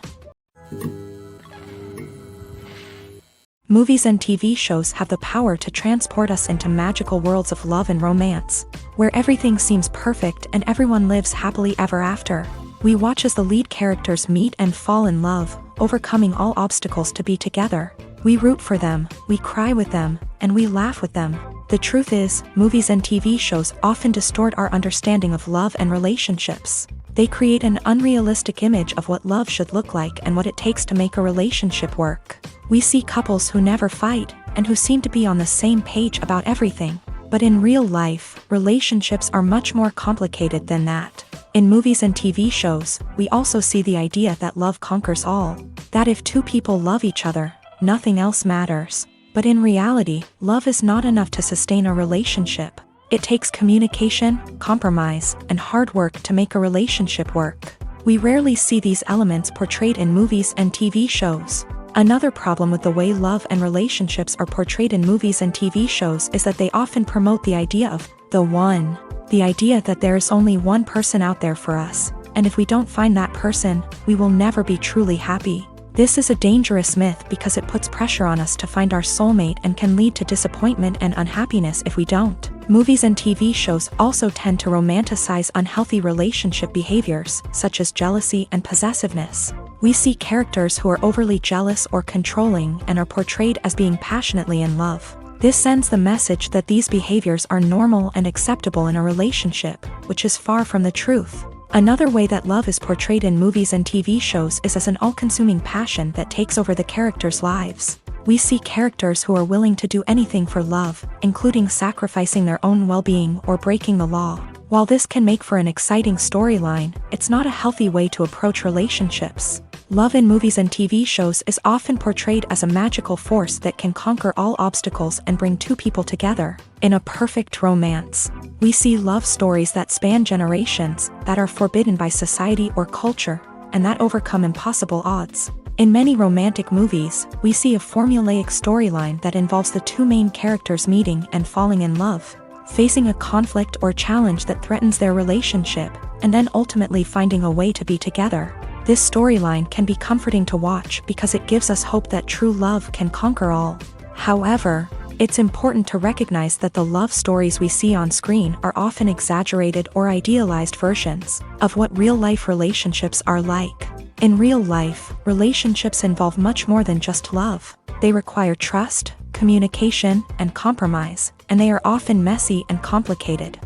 Movies and TV shows have the power to transport us into magical worlds of love and romance, where everything seems perfect and everyone lives happily ever after. We watch as the lead characters meet and fall in love, overcoming all obstacles to be together. We root for them, we cry with them, and we laugh with them. The truth is, movies and TV shows often distort our understanding of love and relationships. They create an unrealistic image of what love should look like and what it takes to make a relationship work. We see couples who never fight, and who seem to be on the same page about everything. But in real life, relationships are much more complicated than that. In movies and TV shows, we also see the idea that love conquers all. That if two people love each other, nothing else matters. But in reality, love is not enough to sustain a relationship. It takes communication, compromise, and hard work to make a relationship work. We rarely see these elements portrayed in movies and TV shows. Another problem with the way love and relationships are portrayed in movies and TV shows is that they often promote the idea of the one. The idea that there is only one person out there for us, and if we don't find that person, we will never be truly happy. This is a dangerous myth because it puts pressure on us to find our soulmate and can lead to disappointment and unhappiness if we don't. Movies and TV shows also tend to romanticize unhealthy relationship behaviors, such as jealousy and possessiveness. We see characters who are overly jealous or controlling and are portrayed as being passionately in love. This sends the message that these behaviors are normal and acceptable in a relationship, which is far from the truth. Another way that love is portrayed in movies and TV shows is as an all-consuming passion that takes over the characters' lives. We see characters who are willing to do anything for love, including sacrificing their own well-being or breaking the law. While this can make for an exciting storyline, it's not a healthy way to approach relationships. Love in movies and TV shows is often portrayed as a magical force that can conquer all obstacles and bring two people together. In a perfect romance, we see love stories that span generations, that are forbidden by society or culture, and that overcome impossible odds. In many romantic movies, we see a formulaic storyline that involves the two main characters meeting and falling in love, facing a conflict or challenge that threatens their relationship, and then ultimately finding a way to be together. This storyline can be comforting to watch because it gives us hope that true love can conquer all. However, it's important to recognize that the love stories we see on screen are often exaggerated or idealized versions of what real-life relationships are like. In real life, relationships involve much more than just love. They require trust, communication, and compromise, and they are often messy and complicated.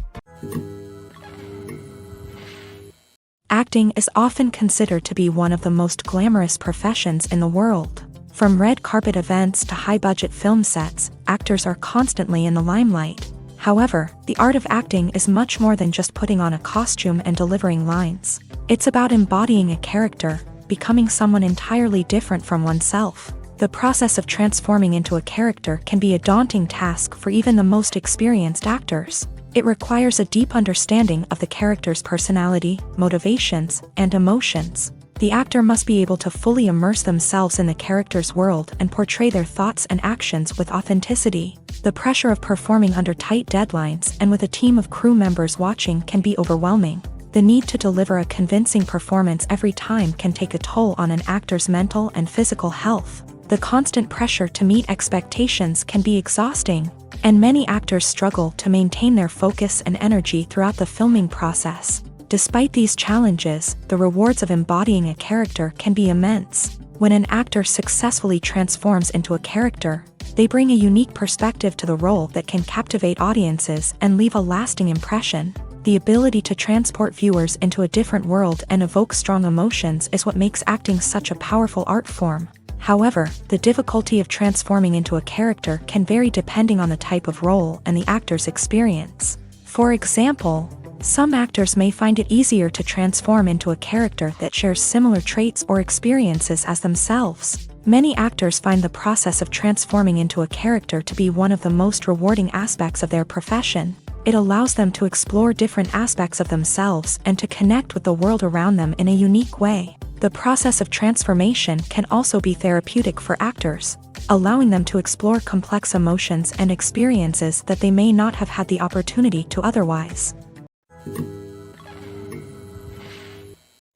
Acting is often considered to be one of the most glamorous professions in the world. From red carpet events to high-budget film sets, actors are constantly in the limelight. However, the art of acting is much more than just putting on a costume and delivering lines. It's about embodying a character, becoming someone entirely different from oneself. The process of transforming into a character can be a daunting task for even the most experienced actors. It requires a deep understanding of the character's personality, motivations, and emotions. The actor must be able to fully immerse themselves in the character's world and portray their thoughts and actions with authenticity. The pressure of performing under tight deadlines and with a team of crew members watching can be overwhelming. The need to deliver a convincing performance every time can take a toll on an actor's mental and physical health. The constant pressure to meet expectations can be exhausting, and many actors struggle to maintain their focus and energy throughout the filming process. Despite these challenges, the rewards of embodying a character can be immense. When an actor successfully transforms into a character, they bring a unique perspective to the role that can captivate audiences and leave a lasting impression. The ability to transport viewers into a different world and evoke strong emotions is what makes acting such a powerful art form. However, the difficulty of transforming into a character can vary depending on the type of role and the actor's experience. For example, some actors may find it easier to transform into a character that shares similar traits or experiences as themselves. Many actors find the process of transforming into a character to be one of the most rewarding aspects of their profession. It allows them to explore different aspects of themselves and to connect with the world around them in a unique way. The process of transformation can also be therapeutic for actors, allowing them to explore complex emotions and experiences that they may not have had the opportunity to otherwise.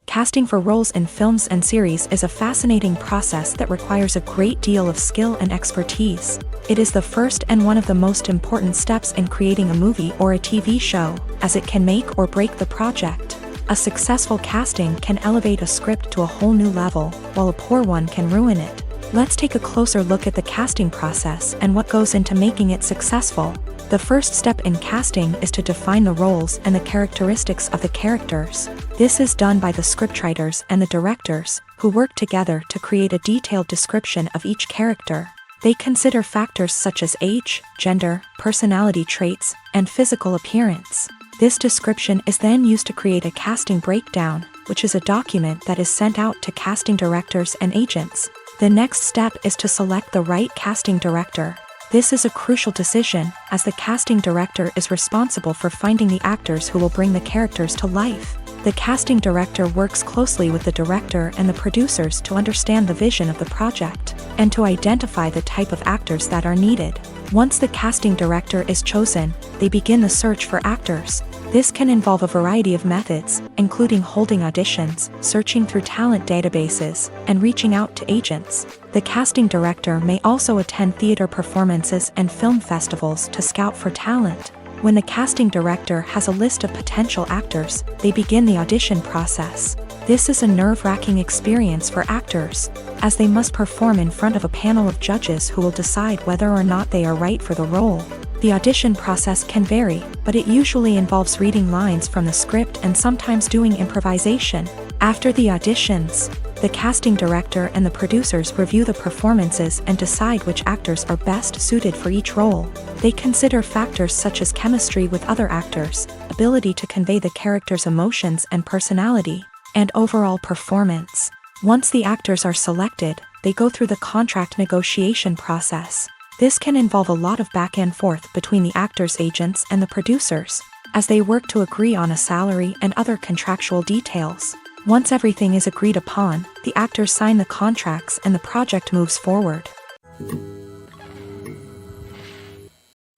Casting for roles in films and series is a fascinating process that requires a great deal of skill and expertise. It is the first and one of the most important steps in creating a movie or a TV show, as it can make or break the project. A successful casting can elevate a script to a whole new level, while a poor one can ruin it. Let's take a closer look at the casting process and what goes into making it successful. The first step in casting is to define the roles and the characteristics of the characters. This is done by the scriptwriters and the directors, who work together to create a detailed description of each character. They consider factors such as age, gender, personality traits, and physical appearance. This description is then used to create a casting breakdown, which is a document that is sent out to casting directors and agents. The next step is to select the right casting director. This is a crucial decision, as the casting director is responsible for finding the actors who will bring the characters to life. The casting director works closely with the director and the producers to understand the vision of the project, and to identify the type of actors that are needed. Once the casting director is chosen, they begin the search for actors. This can involve a variety of methods, including holding auditions, searching through talent databases, and reaching out to agents. The casting director may also attend theater performances and film festivals to scout for talent. When the casting director has a list of potential actors, they begin the audition process. This is a nerve-wracking experience for actors, as they must perform in front of a panel of judges who will decide whether or not they are right for the role. The audition process can vary, but it usually involves reading lines from the script and sometimes doing improvisation. After the auditions, the casting director and the producers review the performances and decide which actors are best suited for each role. They consider factors such as chemistry with other actors, ability to convey the character's emotions and personality, and overall performance. Once the actors are selected, they go through the contract negotiation process. This can involve a lot of back and forth between the actors' agents and the producers, as they work to agree on a salary and other contractual details. Once everything is agreed upon, the actors sign the contracts and the project moves forward.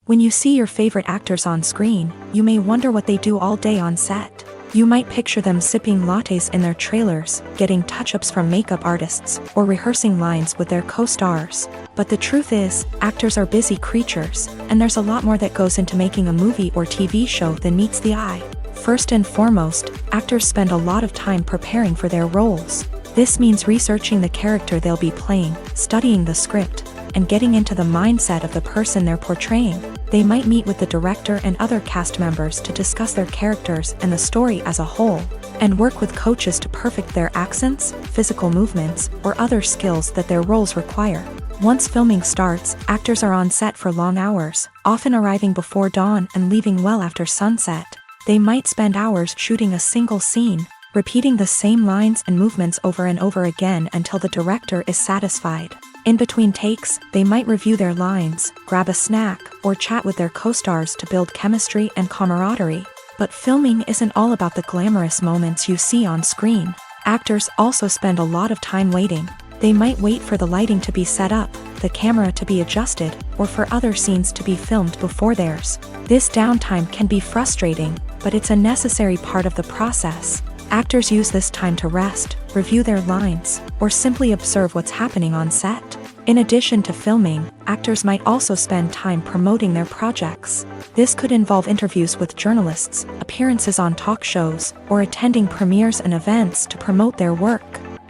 When you see your favorite actors on screen, you may wonder what they do all day on set. You might picture them sipping lattes in their trailers, getting touch-ups from makeup artists, or rehearsing lines with their co-stars. But the truth is, actors are busy creatures, and there's a lot more that goes into making a movie or TV show than meets the eye. First and foremost, actors spend a lot of time preparing for their roles. This means researching the character they'll be playing, studying the script, and getting into the mindset of the person they're portraying. They might meet with the director and other cast members to discuss their characters and the story as a whole, and work with coaches to perfect their accents, physical movements, or other skills that their roles require. Once filming starts, actors are on set for long hours, often arriving before dawn and leaving well after sunset. They might spend hours shooting a single scene, repeating the same lines and movements over and over again until the director is satisfied. In between takes, they might review their lines, grab a snack, or chat with their co-stars to build chemistry and camaraderie. But filming isn't all about the glamorous moments you see on screen. Actors also spend a lot of time waiting. They might wait for the lighting to be set up, the camera to be adjusted, or for other scenes to be filmed before theirs. This downtime can be frustrating, but it's a necessary part of the process. Actors use this time to rest, review their lines, or simply observe what's happening on set. In addition to filming, actors might also spend time promoting their projects. This could involve interviews with journalists, appearances on talk shows, or attending premieres and events to promote their work.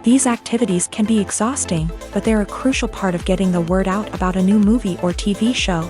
These activities can be exhausting, but they're a crucial part of getting the word out about a new movie or TV show.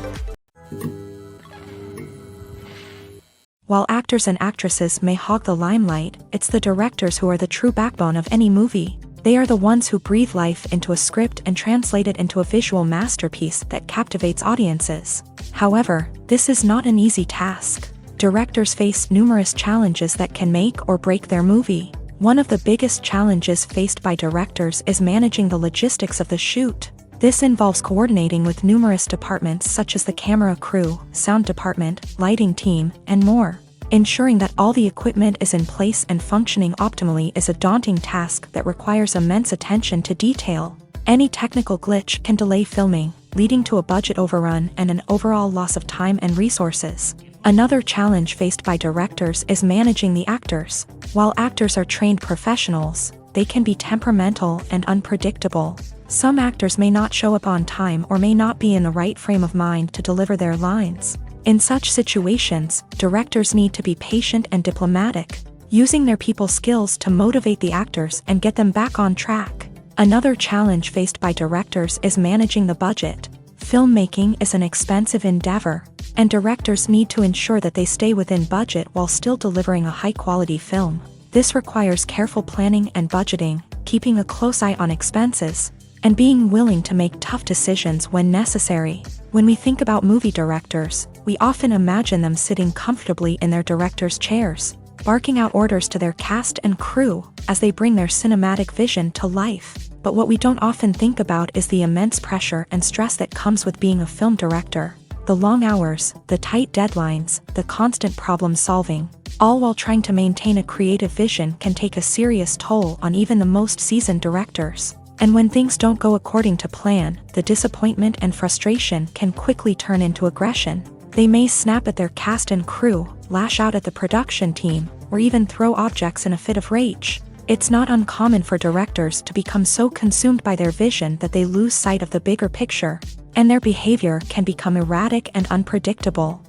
While actors and actresses may hog the limelight, it's the directors who are the true backbone of any movie. They are the ones who breathe life into a script and translate it into a visual masterpiece that captivates audiences. However, this is not an easy task. Directors face numerous challenges that can make or break their movie. One of the biggest challenges faced by directors is managing the logistics of the shoot. This involves coordinating with numerous departments such as the camera crew, sound department, lighting team, and more. Ensuring that all the equipment is in place and functioning optimally is a daunting task that requires immense attention to detail. Any technical glitch can delay filming, leading to a budget overrun and an overall loss of time and resources. Another challenge faced by directors is managing the actors. While actors are trained professionals, they can be temperamental and unpredictable. Some actors may not show up on time or may not be in the right frame of mind to deliver their lines. In such situations, directors need to be patient and diplomatic, using their people skills to motivate the actors and get them back on track. Another challenge faced by directors is managing the budget. Filmmaking is an expensive endeavor, and directors need to ensure that they stay within budget while still delivering a high-quality film. This requires careful planning and budgeting, keeping a close eye on expenses, and being willing to make tough decisions when necessary. When we think about movie directors, we often imagine them sitting comfortably in their director's chairs, barking out orders to their cast and crew as they bring their cinematic vision to life. But what we don't often think about is the immense pressure and stress that comes with being a film director. The long hours, the tight deadlines, the constant problem solving, all while trying to maintain a creative vision can take a serious toll on even the most seasoned directors. And when things don't go according to plan, the disappointment and frustration can quickly turn into aggression. They may snap at their cast and crew, lash out at the production team, or even throw objects in a fit of rage. It's not uncommon for directors to become so consumed by their vision that they lose sight of the bigger picture, and their behavior can become erratic and unpredictable.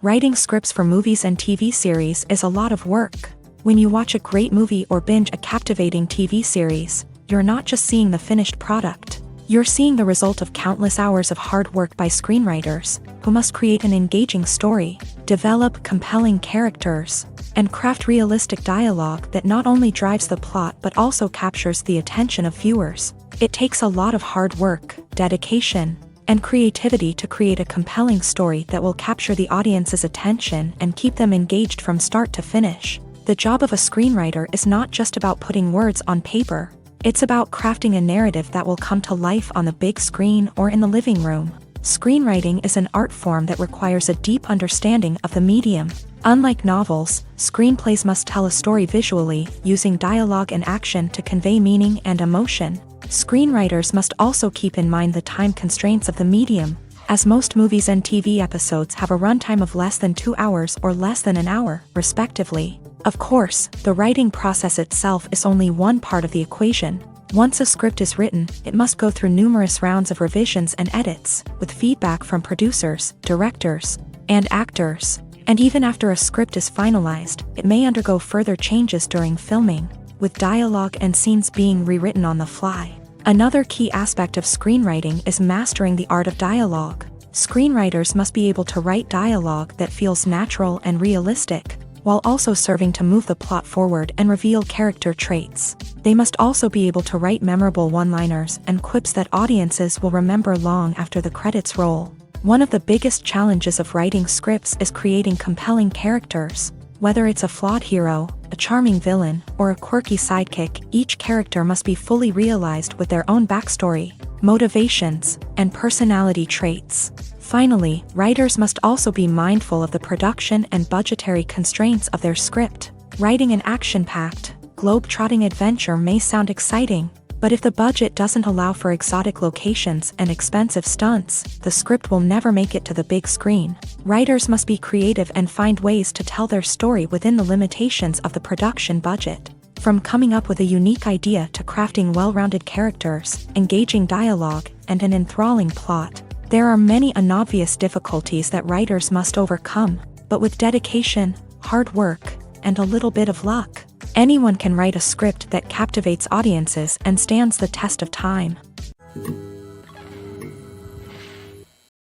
Writing scripts for movies and TV series is a lot of work. When you watch a great movie or binge a captivating TV series, you're not just seeing the finished product. You're seeing the result of countless hours of hard work by screenwriters, who must create an engaging story, develop compelling characters, and craft realistic dialogue that not only drives the plot but also captures the attention of viewers. It takes a lot of hard work, dedication, and creativity to create a compelling story that will capture the audience's attention and keep them engaged from start to finish. The job of a screenwriter is not just about putting words on paper. It's about crafting a narrative that will come to life on the big screen or in the living room. Screenwriting is an art form that requires a deep understanding of the medium. Unlike novels, screenplays must tell a story visually, using dialogue and action to convey meaning and emotion. Screenwriters must also keep in mind the time constraints of the medium, as most movies and TV episodes have a runtime of less than 2 hours or less than an hour, respectively. Of course, the writing process itself is only one part of the equation. Once a script is written, it must go through numerous rounds of revisions and edits, with feedback from producers, directors, and actors. And even after a script is finalized, it may undergo further changes during filming, with dialogue and scenes being rewritten on the fly. Another key aspect of screenwriting is mastering the art of dialogue. Screenwriters must be able to write dialogue that feels natural and realistic, while also serving to move the plot forward and reveal character traits. They must also be able to write memorable one-liners and quips that audiences will remember long after the credits roll. One of the biggest challenges of writing scripts is creating compelling characters. Whether it's a flawed hero, a charming villain, or a quirky sidekick, each character must be fully realized with their own backstory, motivations, and personality traits. Finally, writers must also be mindful of the production and budgetary constraints of their script. Writing an action-packed, globe-trotting adventure may sound exciting, but if the budget doesn't allow for exotic locations and expensive stunts, the script will never make it to the big screen. Writers must be creative and find ways to tell their story within the limitations of the production budget. From coming up with a unique idea to crafting well-rounded characters, engaging dialogue, and an enthralling plot, there are many unobvious difficulties that writers must overcome, but with dedication, hard work, and a little bit of luck, anyone can write a script that captivates audiences and stands the test of time.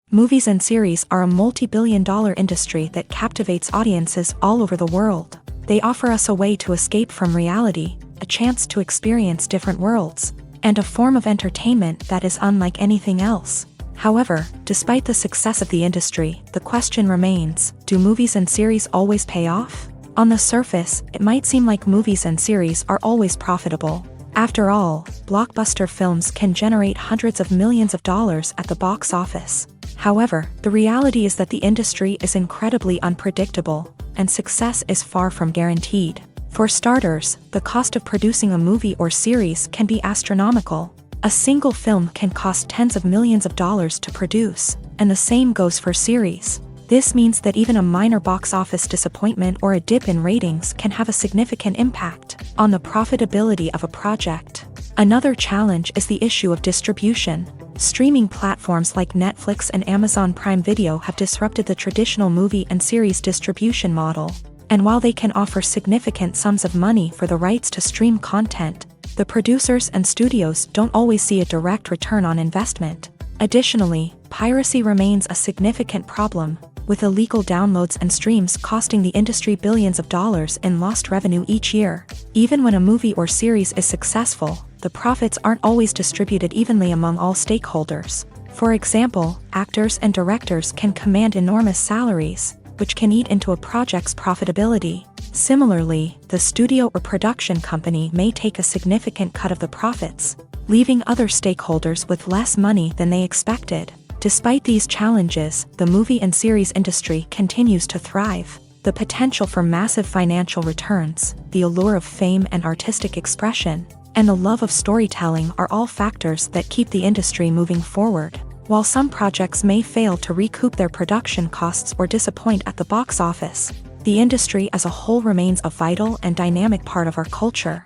Movies and series are a multi-billion-dollar industry that captivates audiences all over the world. They offer us a way to escape from reality, a chance to experience different worlds, and a form of entertainment that is unlike anything else. However, despite the success of the industry, the question remains, do movies and series always pay off? On the surface, it might seem like movies and series are always profitable. After all, blockbuster films can generate hundreds of millions of dollars at the box office. However, the reality is that the industry is incredibly unpredictable, and success is far from guaranteed. For starters, the cost of producing a movie or series can be astronomical. A single film can cost tens of millions of dollars to produce, and the same goes for series. This means that even a minor box office disappointment or a dip in ratings can have a significant impact on the profitability of a project. Another challenge is the issue of distribution. Streaming platforms like Netflix and Amazon Prime Video have disrupted the traditional movie and series distribution model. And while they can offer significant sums of money for the rights to stream content, the producers and studios don't always see a direct return on investment. Additionally, piracy remains a significant problem, with illegal downloads and streams costing the industry billions of dollars in lost revenue each year. Even when a movie or series is successful, the profits aren't always distributed evenly among all stakeholders. For example, actors and directors can command enormous salaries, which can eat into a project's profitability. Similarly, the studio or production company may take a significant cut of the profits, leaving other stakeholders with less money than they expected. Despite these challenges, the movie and series industry continues to thrive. The potential for massive financial returns, the allure of fame and artistic expression, and the love of storytelling are all factors that keep the industry moving forward. While some projects may fail to recoup their production costs or disappoint at the box office, the industry as a whole remains a vital and dynamic part of our culture.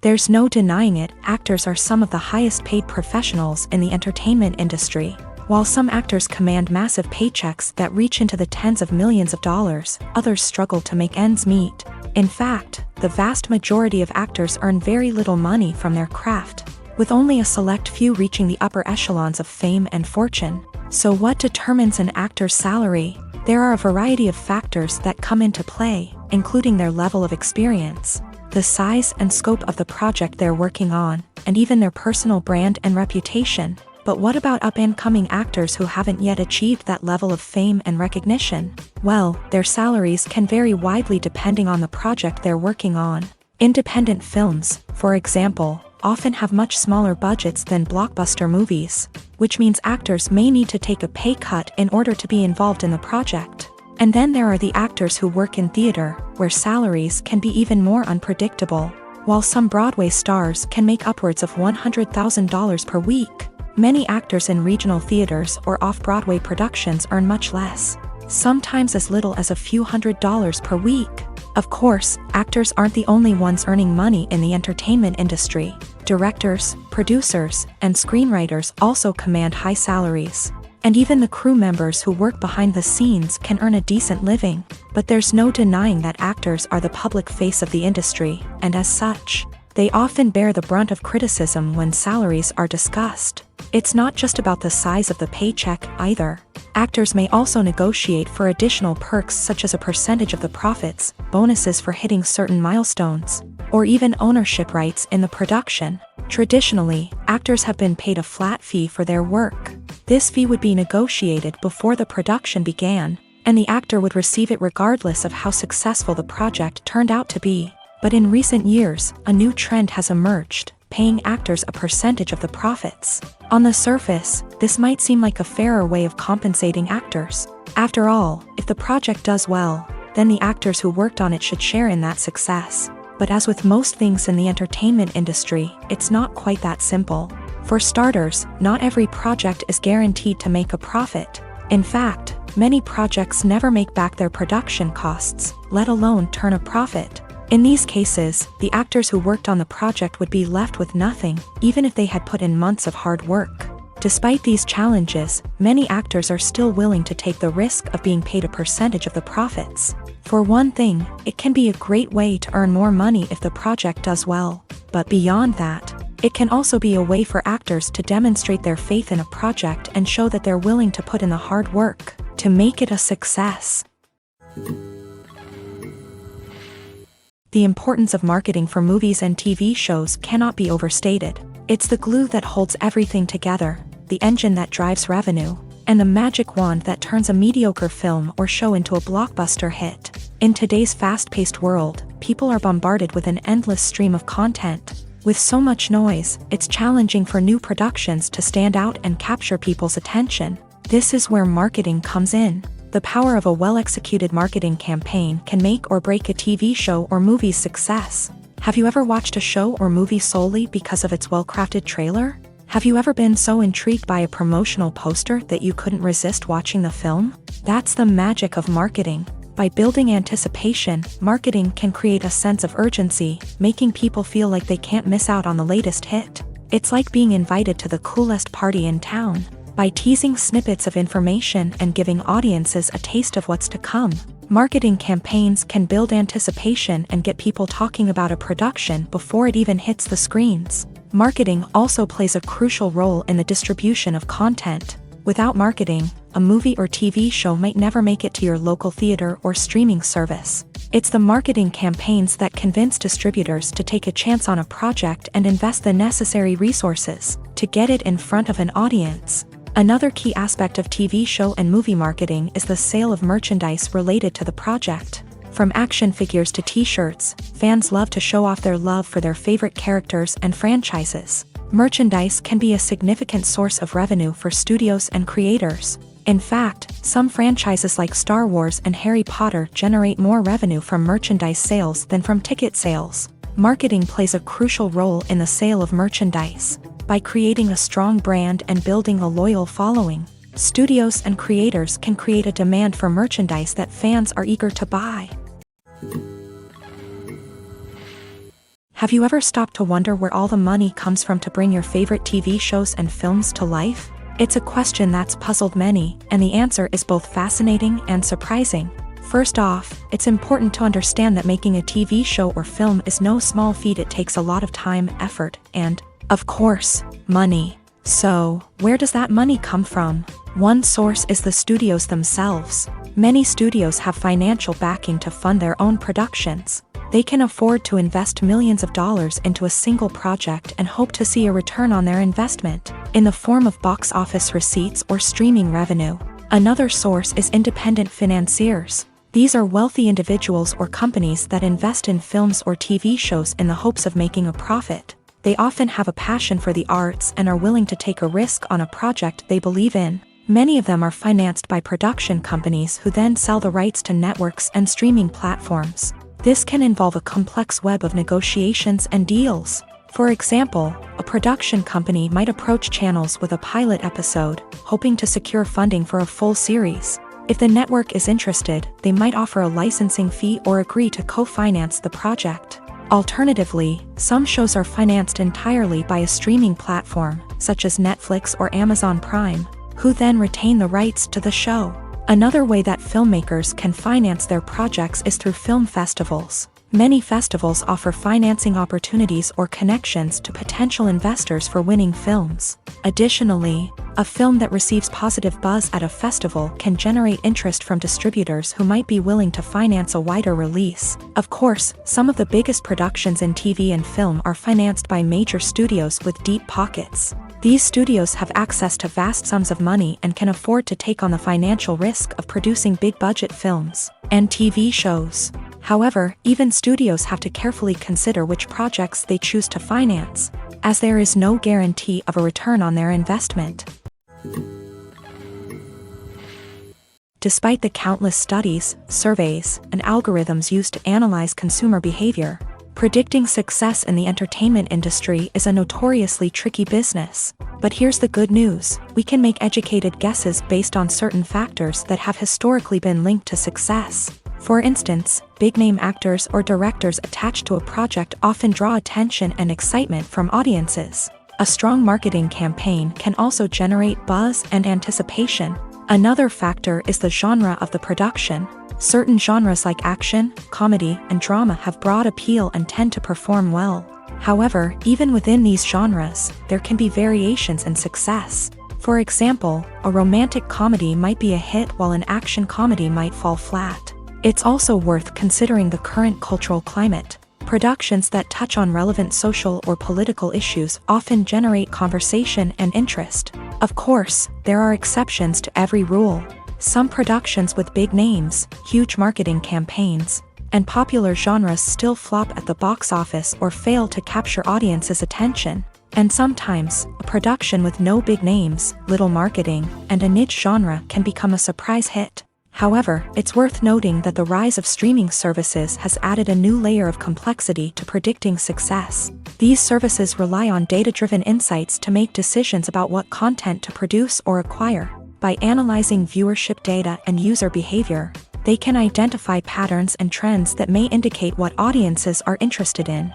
There's no denying it, actors are some of the highest paid professionals in the entertainment industry. While some actors command massive paychecks that reach into the tens of millions of dollars, others struggle to make ends meet. In fact, the vast majority of actors earn very little money from their craft, with only a select few reaching the upper echelons of fame and fortune. So what determines an actor's salary? There are a variety of factors that come into play, including their level of experience, the size and scope of the project they're working on, and even their personal brand and reputation. But what about up-and-coming actors who haven't yet achieved that level of fame and recognition? Well, their salaries can vary widely depending on the project they're working on. Independent films, for example, often have much smaller budgets than blockbuster movies, which means actors may need to take a pay cut in order to be involved in the project. And then there are the actors who work in theater, where salaries can be even more unpredictable. While some Broadway stars can make upwards of $100,000 per week, many actors in regional theaters or off-Broadway productions earn much less, sometimes as little as a few $100s per week. Of course, actors aren't the only ones earning money in the entertainment industry. Directors, producers, and screenwriters also command high salaries. And even the crew members who work behind the scenes can earn a decent living. But there's no denying that actors are the public face of the industry, and as such, they often bear the brunt of criticism when salaries are discussed. It's not just about the size of the paycheck either. Actors may also negotiate for additional perks such as a percentage of the profits, bonuses for hitting certain milestones, or even ownership rights in the production. Traditionally, actors have been paid a flat fee for their work. This fee would be negotiated before the production began, and the actor would receive it regardless of how successful the project turned out to be. But in recent years, a new trend has emerged, paying actors a percentage of the profits. On the surface, this might seem like a fairer way of compensating actors. After all, if the project does well, then the actors who worked on it should share in that success. But as with most things in the entertainment industry, it's not quite that simple. For starters, not every project is guaranteed to make a profit. In fact, many projects never make back their production costs, let alone turn a profit. In these cases, the actors who worked on the project would be left with nothing, even if they had put in months of hard work. Despite these challenges, many actors are still willing to take the risk of being paid a percentage of the profits. For one thing, it can be a great way to earn more money if the project does well. But beyond that, it can also be a way for actors to demonstrate their faith in a project and show that they're willing to put in the hard work to make it a success. The importance of marketing for movies and TV shows cannot be overstated. It's the glue that holds everything together, the engine that drives revenue, and the magic wand that turns a mediocre film or show into a blockbuster hit. In today's fast-paced world, people are bombarded with an endless stream of content. With so much noise, it's challenging for new productions to stand out and capture people's attention. This is where marketing comes in. The power of a well-executed marketing campaign can make or break a TV show or movie's success. Have you ever watched a show or movie solely because of its well-crafted trailer? Have you ever been so intrigued by a promotional poster that you couldn't resist watching the film? That's the magic of marketing. By building anticipation, marketing can create a sense of urgency, making people feel like they can't miss out on the latest hit. It's like being invited to the coolest party in town. By teasing snippets of information and giving audiences a taste of what's to come, marketing campaigns can build anticipation and get people talking about a production before it even hits the screens. Marketing also plays a crucial role in the distribution of content. Without marketing, a movie or TV show might never make it to your local theater or streaming service. It's the marketing campaigns that convince distributors to take a chance on a project and invest the necessary resources to get it in front of an audience. Another key aspect of TV show and movie marketing is the sale of merchandise related to the project. From action figures to t-shirts, fans love to show off their love for their favorite characters and franchises. Merchandise can be a significant source of revenue for studios and creators. In fact, some franchises like Star Wars and Harry Potter generate more revenue from merchandise sales than from ticket sales. Marketing plays a crucial role in the sale of merchandise. By creating a strong brand and building a loyal following, studios and creators can create a demand for merchandise that fans are eager to buy. Have you ever stopped to wonder where all the money comes from to bring your favorite TV shows and films to life? It's a question that's puzzled many, and the answer is both fascinating and surprising. First off, it's important to understand that making a TV show or film is no small feat. It takes a lot of time, effort, and, of course, money. So, where does that money come from? One source is the studios themselves. Many studios have financial backing to fund their own productions. They can afford to invest millions of dollars into a single project and hope to see a return on their investment, in the form of box office receipts or streaming revenue. Another source is independent financiers. These are wealthy individuals or companies that invest in films or TV shows in the hopes of making a profit. They often have a passion for the arts and are willing to take a risk on a project they believe in. Many of them are financed by production companies who then sell the rights to networks and streaming platforms. This can involve a complex web of negotiations and deals. For example, a production company might approach channels with a pilot episode, hoping to secure funding for a full series. If the network is interested, they might offer a licensing fee or agree to co-finance the project. Alternatively, some shows are financed entirely by a streaming platform, such as Netflix or Amazon Prime, who then retain the rights to the show. Another way that filmmakers can finance their projects is through film festivals. Many festivals offer financing opportunities or connections to potential investors for winning films. Additionally, a film that receives positive buzz at a festival can generate interest from distributors who might be willing to finance a wider release. Of course, some of the biggest productions in TV and film are financed by major studios with deep pockets. These studios have access to vast sums of money and can afford to take on the financial risk of producing big-budget films and TV shows. However, even studios have to carefully consider which projects they choose to finance, as there is no guarantee of a return on their investment. Despite the countless studies, surveys, and algorithms used to analyze consumer behavior, predicting success in the entertainment industry is a notoriously tricky business. But here's the good news: we can make educated guesses based on certain factors that have historically been linked to success. For instance, big-name actors or directors attached to a project often draw attention and excitement from audiences. A strong marketing campaign can also generate buzz and anticipation. Another factor is the genre of the production. Certain genres like action, comedy, and drama have broad appeal and tend to perform well. However, even within these genres, there can be variations in success. For example, a romantic comedy might be a hit while an action comedy might fall flat. It's also worth considering the current cultural climate. Productions that touch on relevant social or political issues often generate conversation and interest. Of course, there are exceptions to every rule. Some productions with big names, huge marketing campaigns, and popular genres still flop at the box office or fail to capture audiences' attention. And sometimes, a production with no big names, little marketing, and a niche genre can become a surprise hit. However, it's worth noting that the rise of streaming services has added a new layer of complexity to predicting success. These services rely on data-driven insights to make decisions about what content to produce or acquire. By analyzing viewership data and user behavior, they can identify patterns and trends that may indicate what audiences are interested in.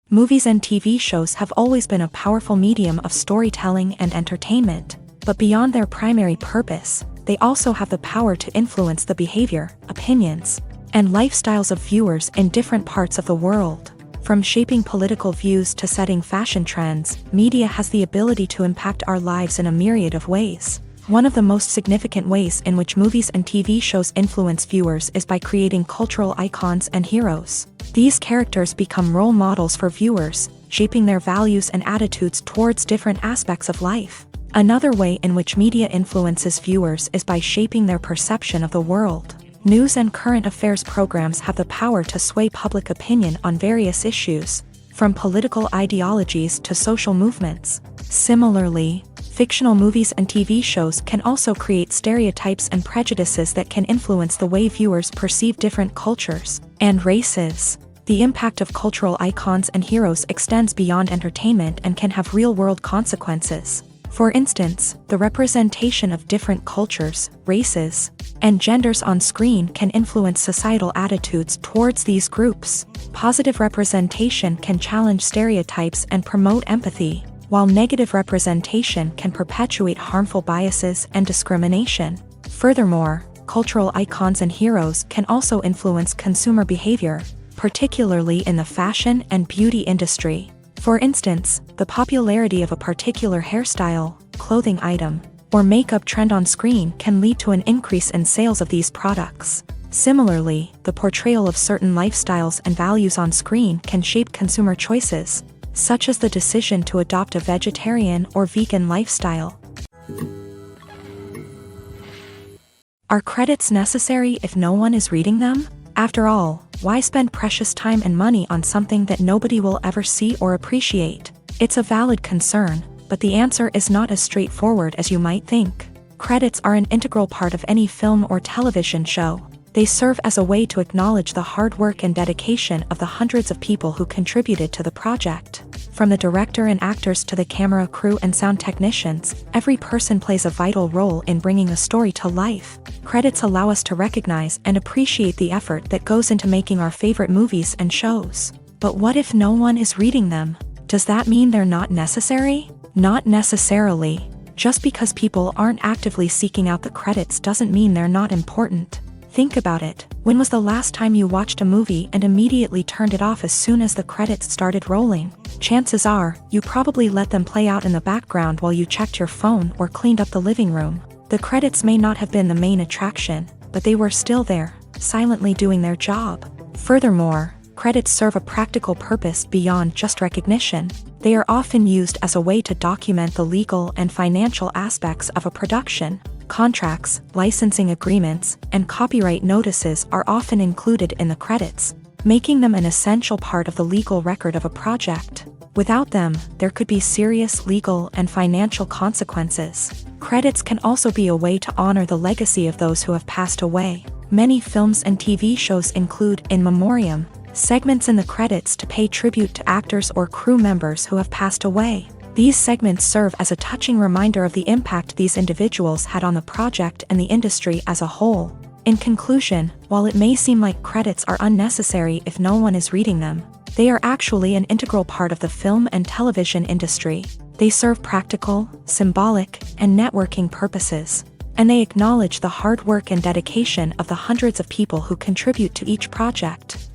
Movies and TV shows have always been a powerful medium of storytelling and entertainment. But beyond their primary purpose, they also have the power to influence the behavior, opinions, and lifestyles of viewers in different parts of the world. From shaping political views to setting fashion trends, media has the ability to impact our lives in a myriad of ways. One of the most significant ways in which movies and TV shows influence viewers is by creating cultural icons and heroes. These characters become role models for viewers, shaping their values and attitudes towards different aspects of life. Another way in which media influences viewers is by shaping their perception of the world. News and current affairs programs have the power to sway public opinion on various issues, from political ideologies to social movements. Similarly, fictional movies and TV shows can also create stereotypes and prejudices that can influence the way viewers perceive different cultures and races. The impact of cultural icons and heroes extends beyond entertainment and can have real-world consequences. For instance, the representation of different cultures, races, and genders on screen can influence societal attitudes towards these groups. Positive representation can challenge stereotypes and promote empathy, while negative representation can perpetuate harmful biases and discrimination. Furthermore, cultural icons and heroes can also influence consumer behavior, particularly in the fashion and beauty industry. For instance, the popularity of a particular hairstyle, clothing item, or makeup trend on screen can lead to an increase in sales of these products. Similarly, the portrayal of certain lifestyles and values on screen can shape consumer choices, such as the decision to adopt a vegetarian or vegan lifestyle. Are credits necessary if no one is reading them? After all, why spend precious time and money on something that nobody will ever see or appreciate? It's a valid concern, but the answer is not as straightforward as you might think. Credits are an integral part of any film or television show. They serve as a way to acknowledge the hard work and dedication of the hundreds of people who contributed to the project. From the director and actors to the camera crew and sound technicians, every person plays a vital role in bringing a story to life. Credits allow us to recognize and appreciate the effort that goes into making our favorite movies and shows. But what if no one is reading them? Does that mean they're not necessary? Not necessarily. Just because people aren't actively seeking out the credits doesn't mean they're not important. Think about it. When was the last time you watched a movie and immediately turned it off as soon as the credits started rolling? Chances are, you probably let them play out in the background while you checked your phone or cleaned up the living room. The credits may not have been the main attraction, but they were still there, silently doing their job. Furthermore, credits serve a practical purpose beyond just recognition. They are often used as a way to document the legal and financial aspects of a production. Contracts, licensing agreements, and copyright notices are often included in the credits, making them an essential part of the legal record of a project. Without them, there could be serious legal and financial consequences. Credits can also be a way to honor the legacy of those who have passed away. Many films and TV shows include in memoriam segments in the credits to pay tribute to actors or crew members who have passed away. These segments serve as a touching reminder of the impact these individuals had on the project and the industry as a whole. In conclusion, while it may seem like credits are unnecessary if no one is reading them, they are actually an integral part of the film and television industry. They serve practical, symbolic, and networking purposes, and they acknowledge the hard work and dedication of the hundreds of people who contribute to each project.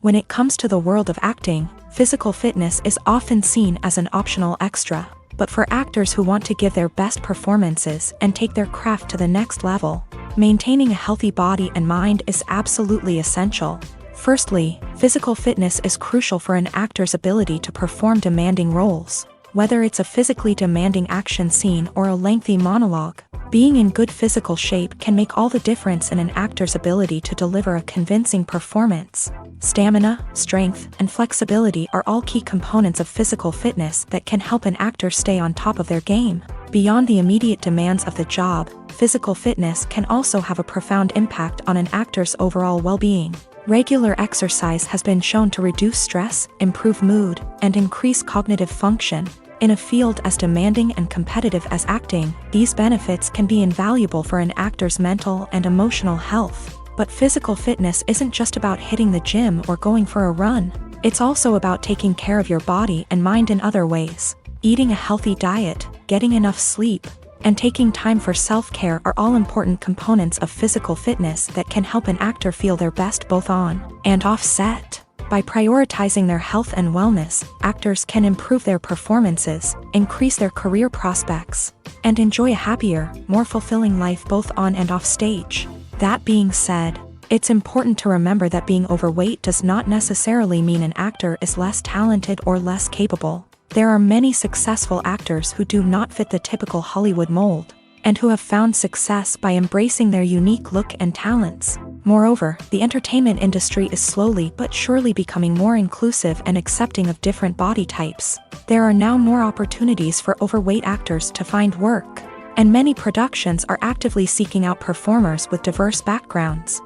When it comes to the world of acting, physical fitness is often seen as an optional extra, but for actors who want to give their best performances and take their craft to the next level, maintaining a healthy body and mind is absolutely essential. Firstly, physical fitness is crucial for an actor's ability to perform demanding roles. Whether it's a physically demanding action scene or a lengthy monologue, being in good physical shape can make all the difference in an actor's ability to deliver a convincing performance. Stamina, strength, and flexibility are all key components of physical fitness that can help an actor stay on top of their game. Beyond the immediate demands of the job, physical fitness can also have a profound impact on an actor's overall well-being. Regular exercise has been shown to reduce stress, improve mood, and increase cognitive function. In a field as demanding and competitive as acting, these benefits can be invaluable for an actor's mental and emotional health. But physical fitness isn't just about hitting the gym or going for a run. It's also about taking care of your body and mind in other ways. Eating a healthy diet, getting enough sleep, and taking time for self-care are all important components of physical fitness that can help an actor feel their best both on and off set. By prioritizing their health and wellness, actors can improve their performances, increase their career prospects, and enjoy a happier, more fulfilling life both on and off stage. That being said, it's important to remember that being overweight does not necessarily mean an actor is less talented or less capable. There are many successful actors who do not fit the typical Hollywood mold, and who have found success by embracing their unique look and talents. Moreover, the entertainment industry is slowly but surely becoming more inclusive and accepting of different body types. There are now more opportunities for overweight actors to find work, and many productions are actively seeking out performers with diverse backgrounds.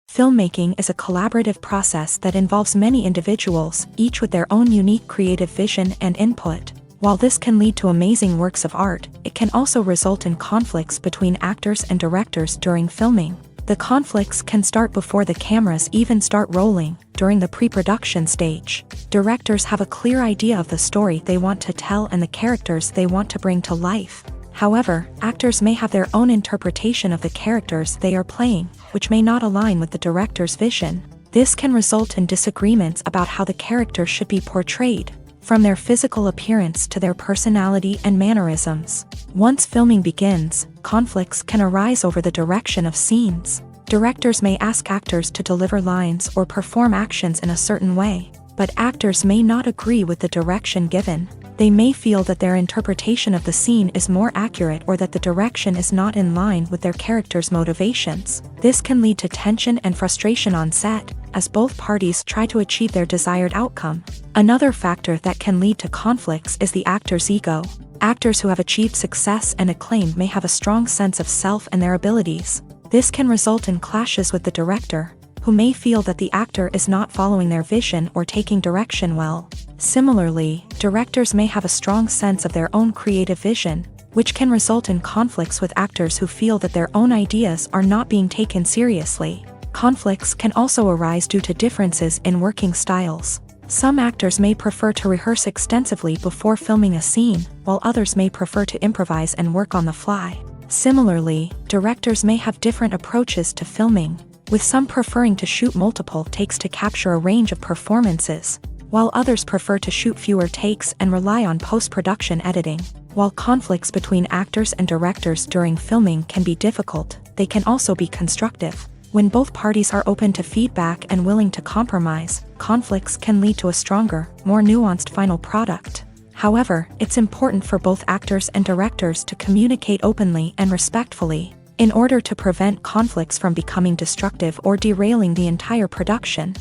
Filmmaking is a collaborative process that involves many individuals, each with their own unique creative vision and input. While this can lead to amazing works of art, it can also result in conflicts between actors and directors during filming. The conflicts can start before the cameras even start rolling, during the pre-production stage. Directors have a clear idea of the story they want to tell and the characters they want to bring to life. However, actors may have their own interpretation of the characters they are playing, which may not align with the director's vision. This can result in disagreements about how the character should be portrayed, from their physical appearance to their personality and mannerisms. Once filming begins, conflicts can arise over the direction of scenes. Directors may ask actors to deliver lines or perform actions in a certain way, but actors may not agree with the direction given. They may feel that their interpretation of the scene is more accurate or that the direction is not in line with their character's motivations. This can lead to tension and frustration on set, as both parties try to achieve their desired outcome. Another factor that can lead to conflicts is the actor's ego. Actors who have achieved success and acclaim may have a strong sense of self and their abilities. This can result in clashes with the director, who may feel that the actor is not following their vision or taking direction well. Similarly, directors may have a strong sense of their own creative vision, which can result in conflicts with actors who feel that their own ideas are not being taken seriously. Conflicts can also arise due to differences in working styles. Some actors may prefer to rehearse extensively before filming a scene, while others may prefer to improvise and work on the fly. Similarly, directors may have different approaches to filming, with some preferring to shoot multiple takes to capture a range of performances, while others prefer to shoot fewer takes and rely on post-production editing. While conflicts between actors and directors during filming can be difficult, they can also be constructive. When both parties are open to feedback and willing to compromise, conflicts can lead to a stronger, more nuanced final product. However, it's important for both actors and directors to communicate openly and respectfully, in order to prevent conflicts from becoming destructive or derailing the entire production.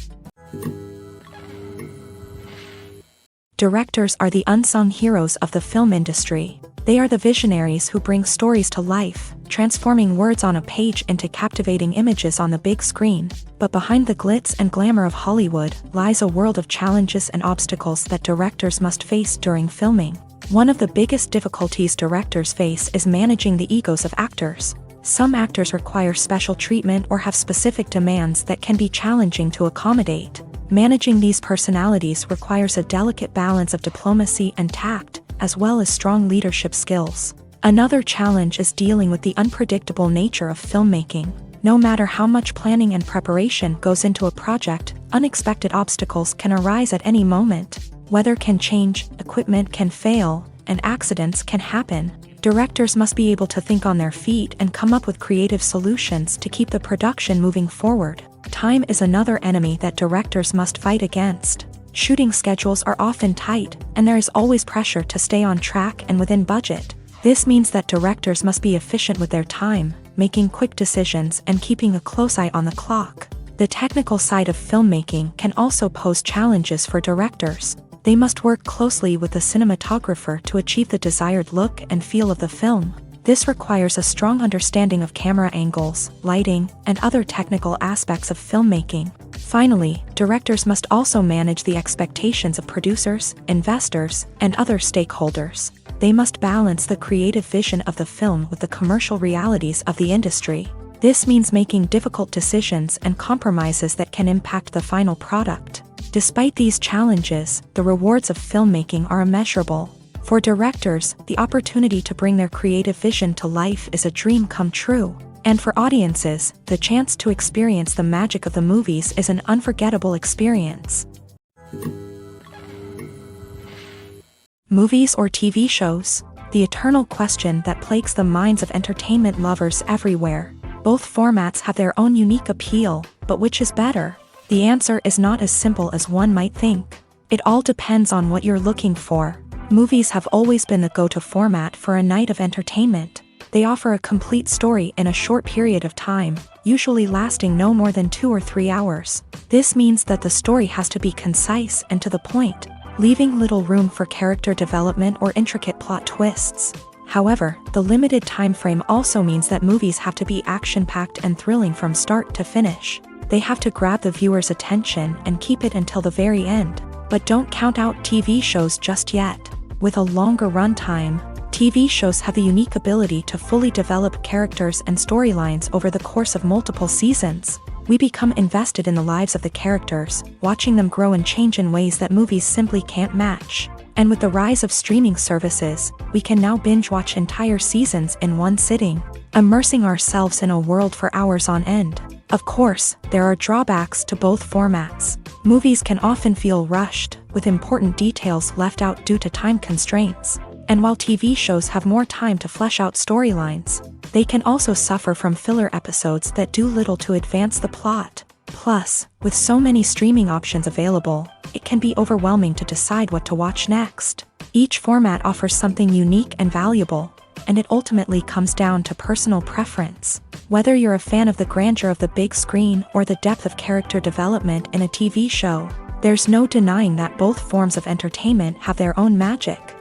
Directors are the unsung heroes of the film industry. They are the visionaries who bring stories to life, transforming words on a page into captivating images on the big screen. But behind the glitz and glamour of Hollywood lies a world of challenges and obstacles that directors must face during filming. One of the biggest difficulties directors face is managing the egos of actors. Some actors require special treatment or have specific demands that can be challenging to accommodate. Managing these personalities requires a delicate balance of diplomacy and tact, as well as strong leadership skills. Another challenge is dealing with the unpredictable nature of filmmaking. No matter how much planning and preparation goes into a project, unexpected obstacles can arise at any moment. Weather can change, equipment can fail, and accidents can happen. Directors must be able to think on their feet and come up with creative solutions to keep the production moving forward. Time is another enemy that directors must fight against. Shooting schedules are often tight, and there is always pressure to stay on track and within budget. This means that directors must be efficient with their time, making quick decisions and keeping a close eye on the clock. The technical side of filmmaking can also pose challenges for directors. They must work closely with the cinematographer to achieve the desired look and feel of the film. This requires a strong understanding of camera angles, lighting, and other technical aspects of filmmaking. Finally, directors must also manage the expectations of producers, investors, and other stakeholders. They must balance the creative vision of the film with the commercial realities of the industry. This means making difficult decisions and compromises that can impact the final product. Despite these challenges, the rewards of filmmaking are immeasurable. For directors, the opportunity to bring their creative vision to life is a dream come true. And for audiences, the chance to experience the magic of the movies is an unforgettable experience. Movies or TV shows? The eternal question that plagues the minds of entertainment lovers everywhere. Both formats have their own unique appeal, but which is better? The answer is not as simple as one might think. It all depends on what you're looking for. Movies have always been the go-to format for a night of entertainment. They offer a complete story in a short period of time, usually lasting no more than 2 or 3 hours. This means that the story has to be concise and to the point, leaving little room for character development or intricate plot twists. However, the limited time frame also means that movies have to be action-packed and thrilling from start to finish. They have to grab the viewer's attention and keep it until the very end. But don't count out TV shows just yet. With a longer runtime, TV shows have the unique ability to fully develop characters and storylines over the course of multiple seasons. We become invested in the lives of the characters, watching them grow and change in ways that movies simply can't match. And with the rise of streaming services, we can now binge-watch entire seasons in one sitting, immersing ourselves in a world for hours on end. Of course, there are drawbacks to both formats. Movies can often feel rushed, with important details left out due to time constraints. And while TV shows have more time to flesh out storylines, they can also suffer from filler episodes that do little to advance the plot. Plus, with so many streaming options available, it can be overwhelming to decide what to watch next. Each format offers something unique and valuable, and it ultimately comes down to personal preference. Whether you're a fan of the grandeur of the big screen or the depth of character development in a TV show, there's no denying that both forms of entertainment have their own magic.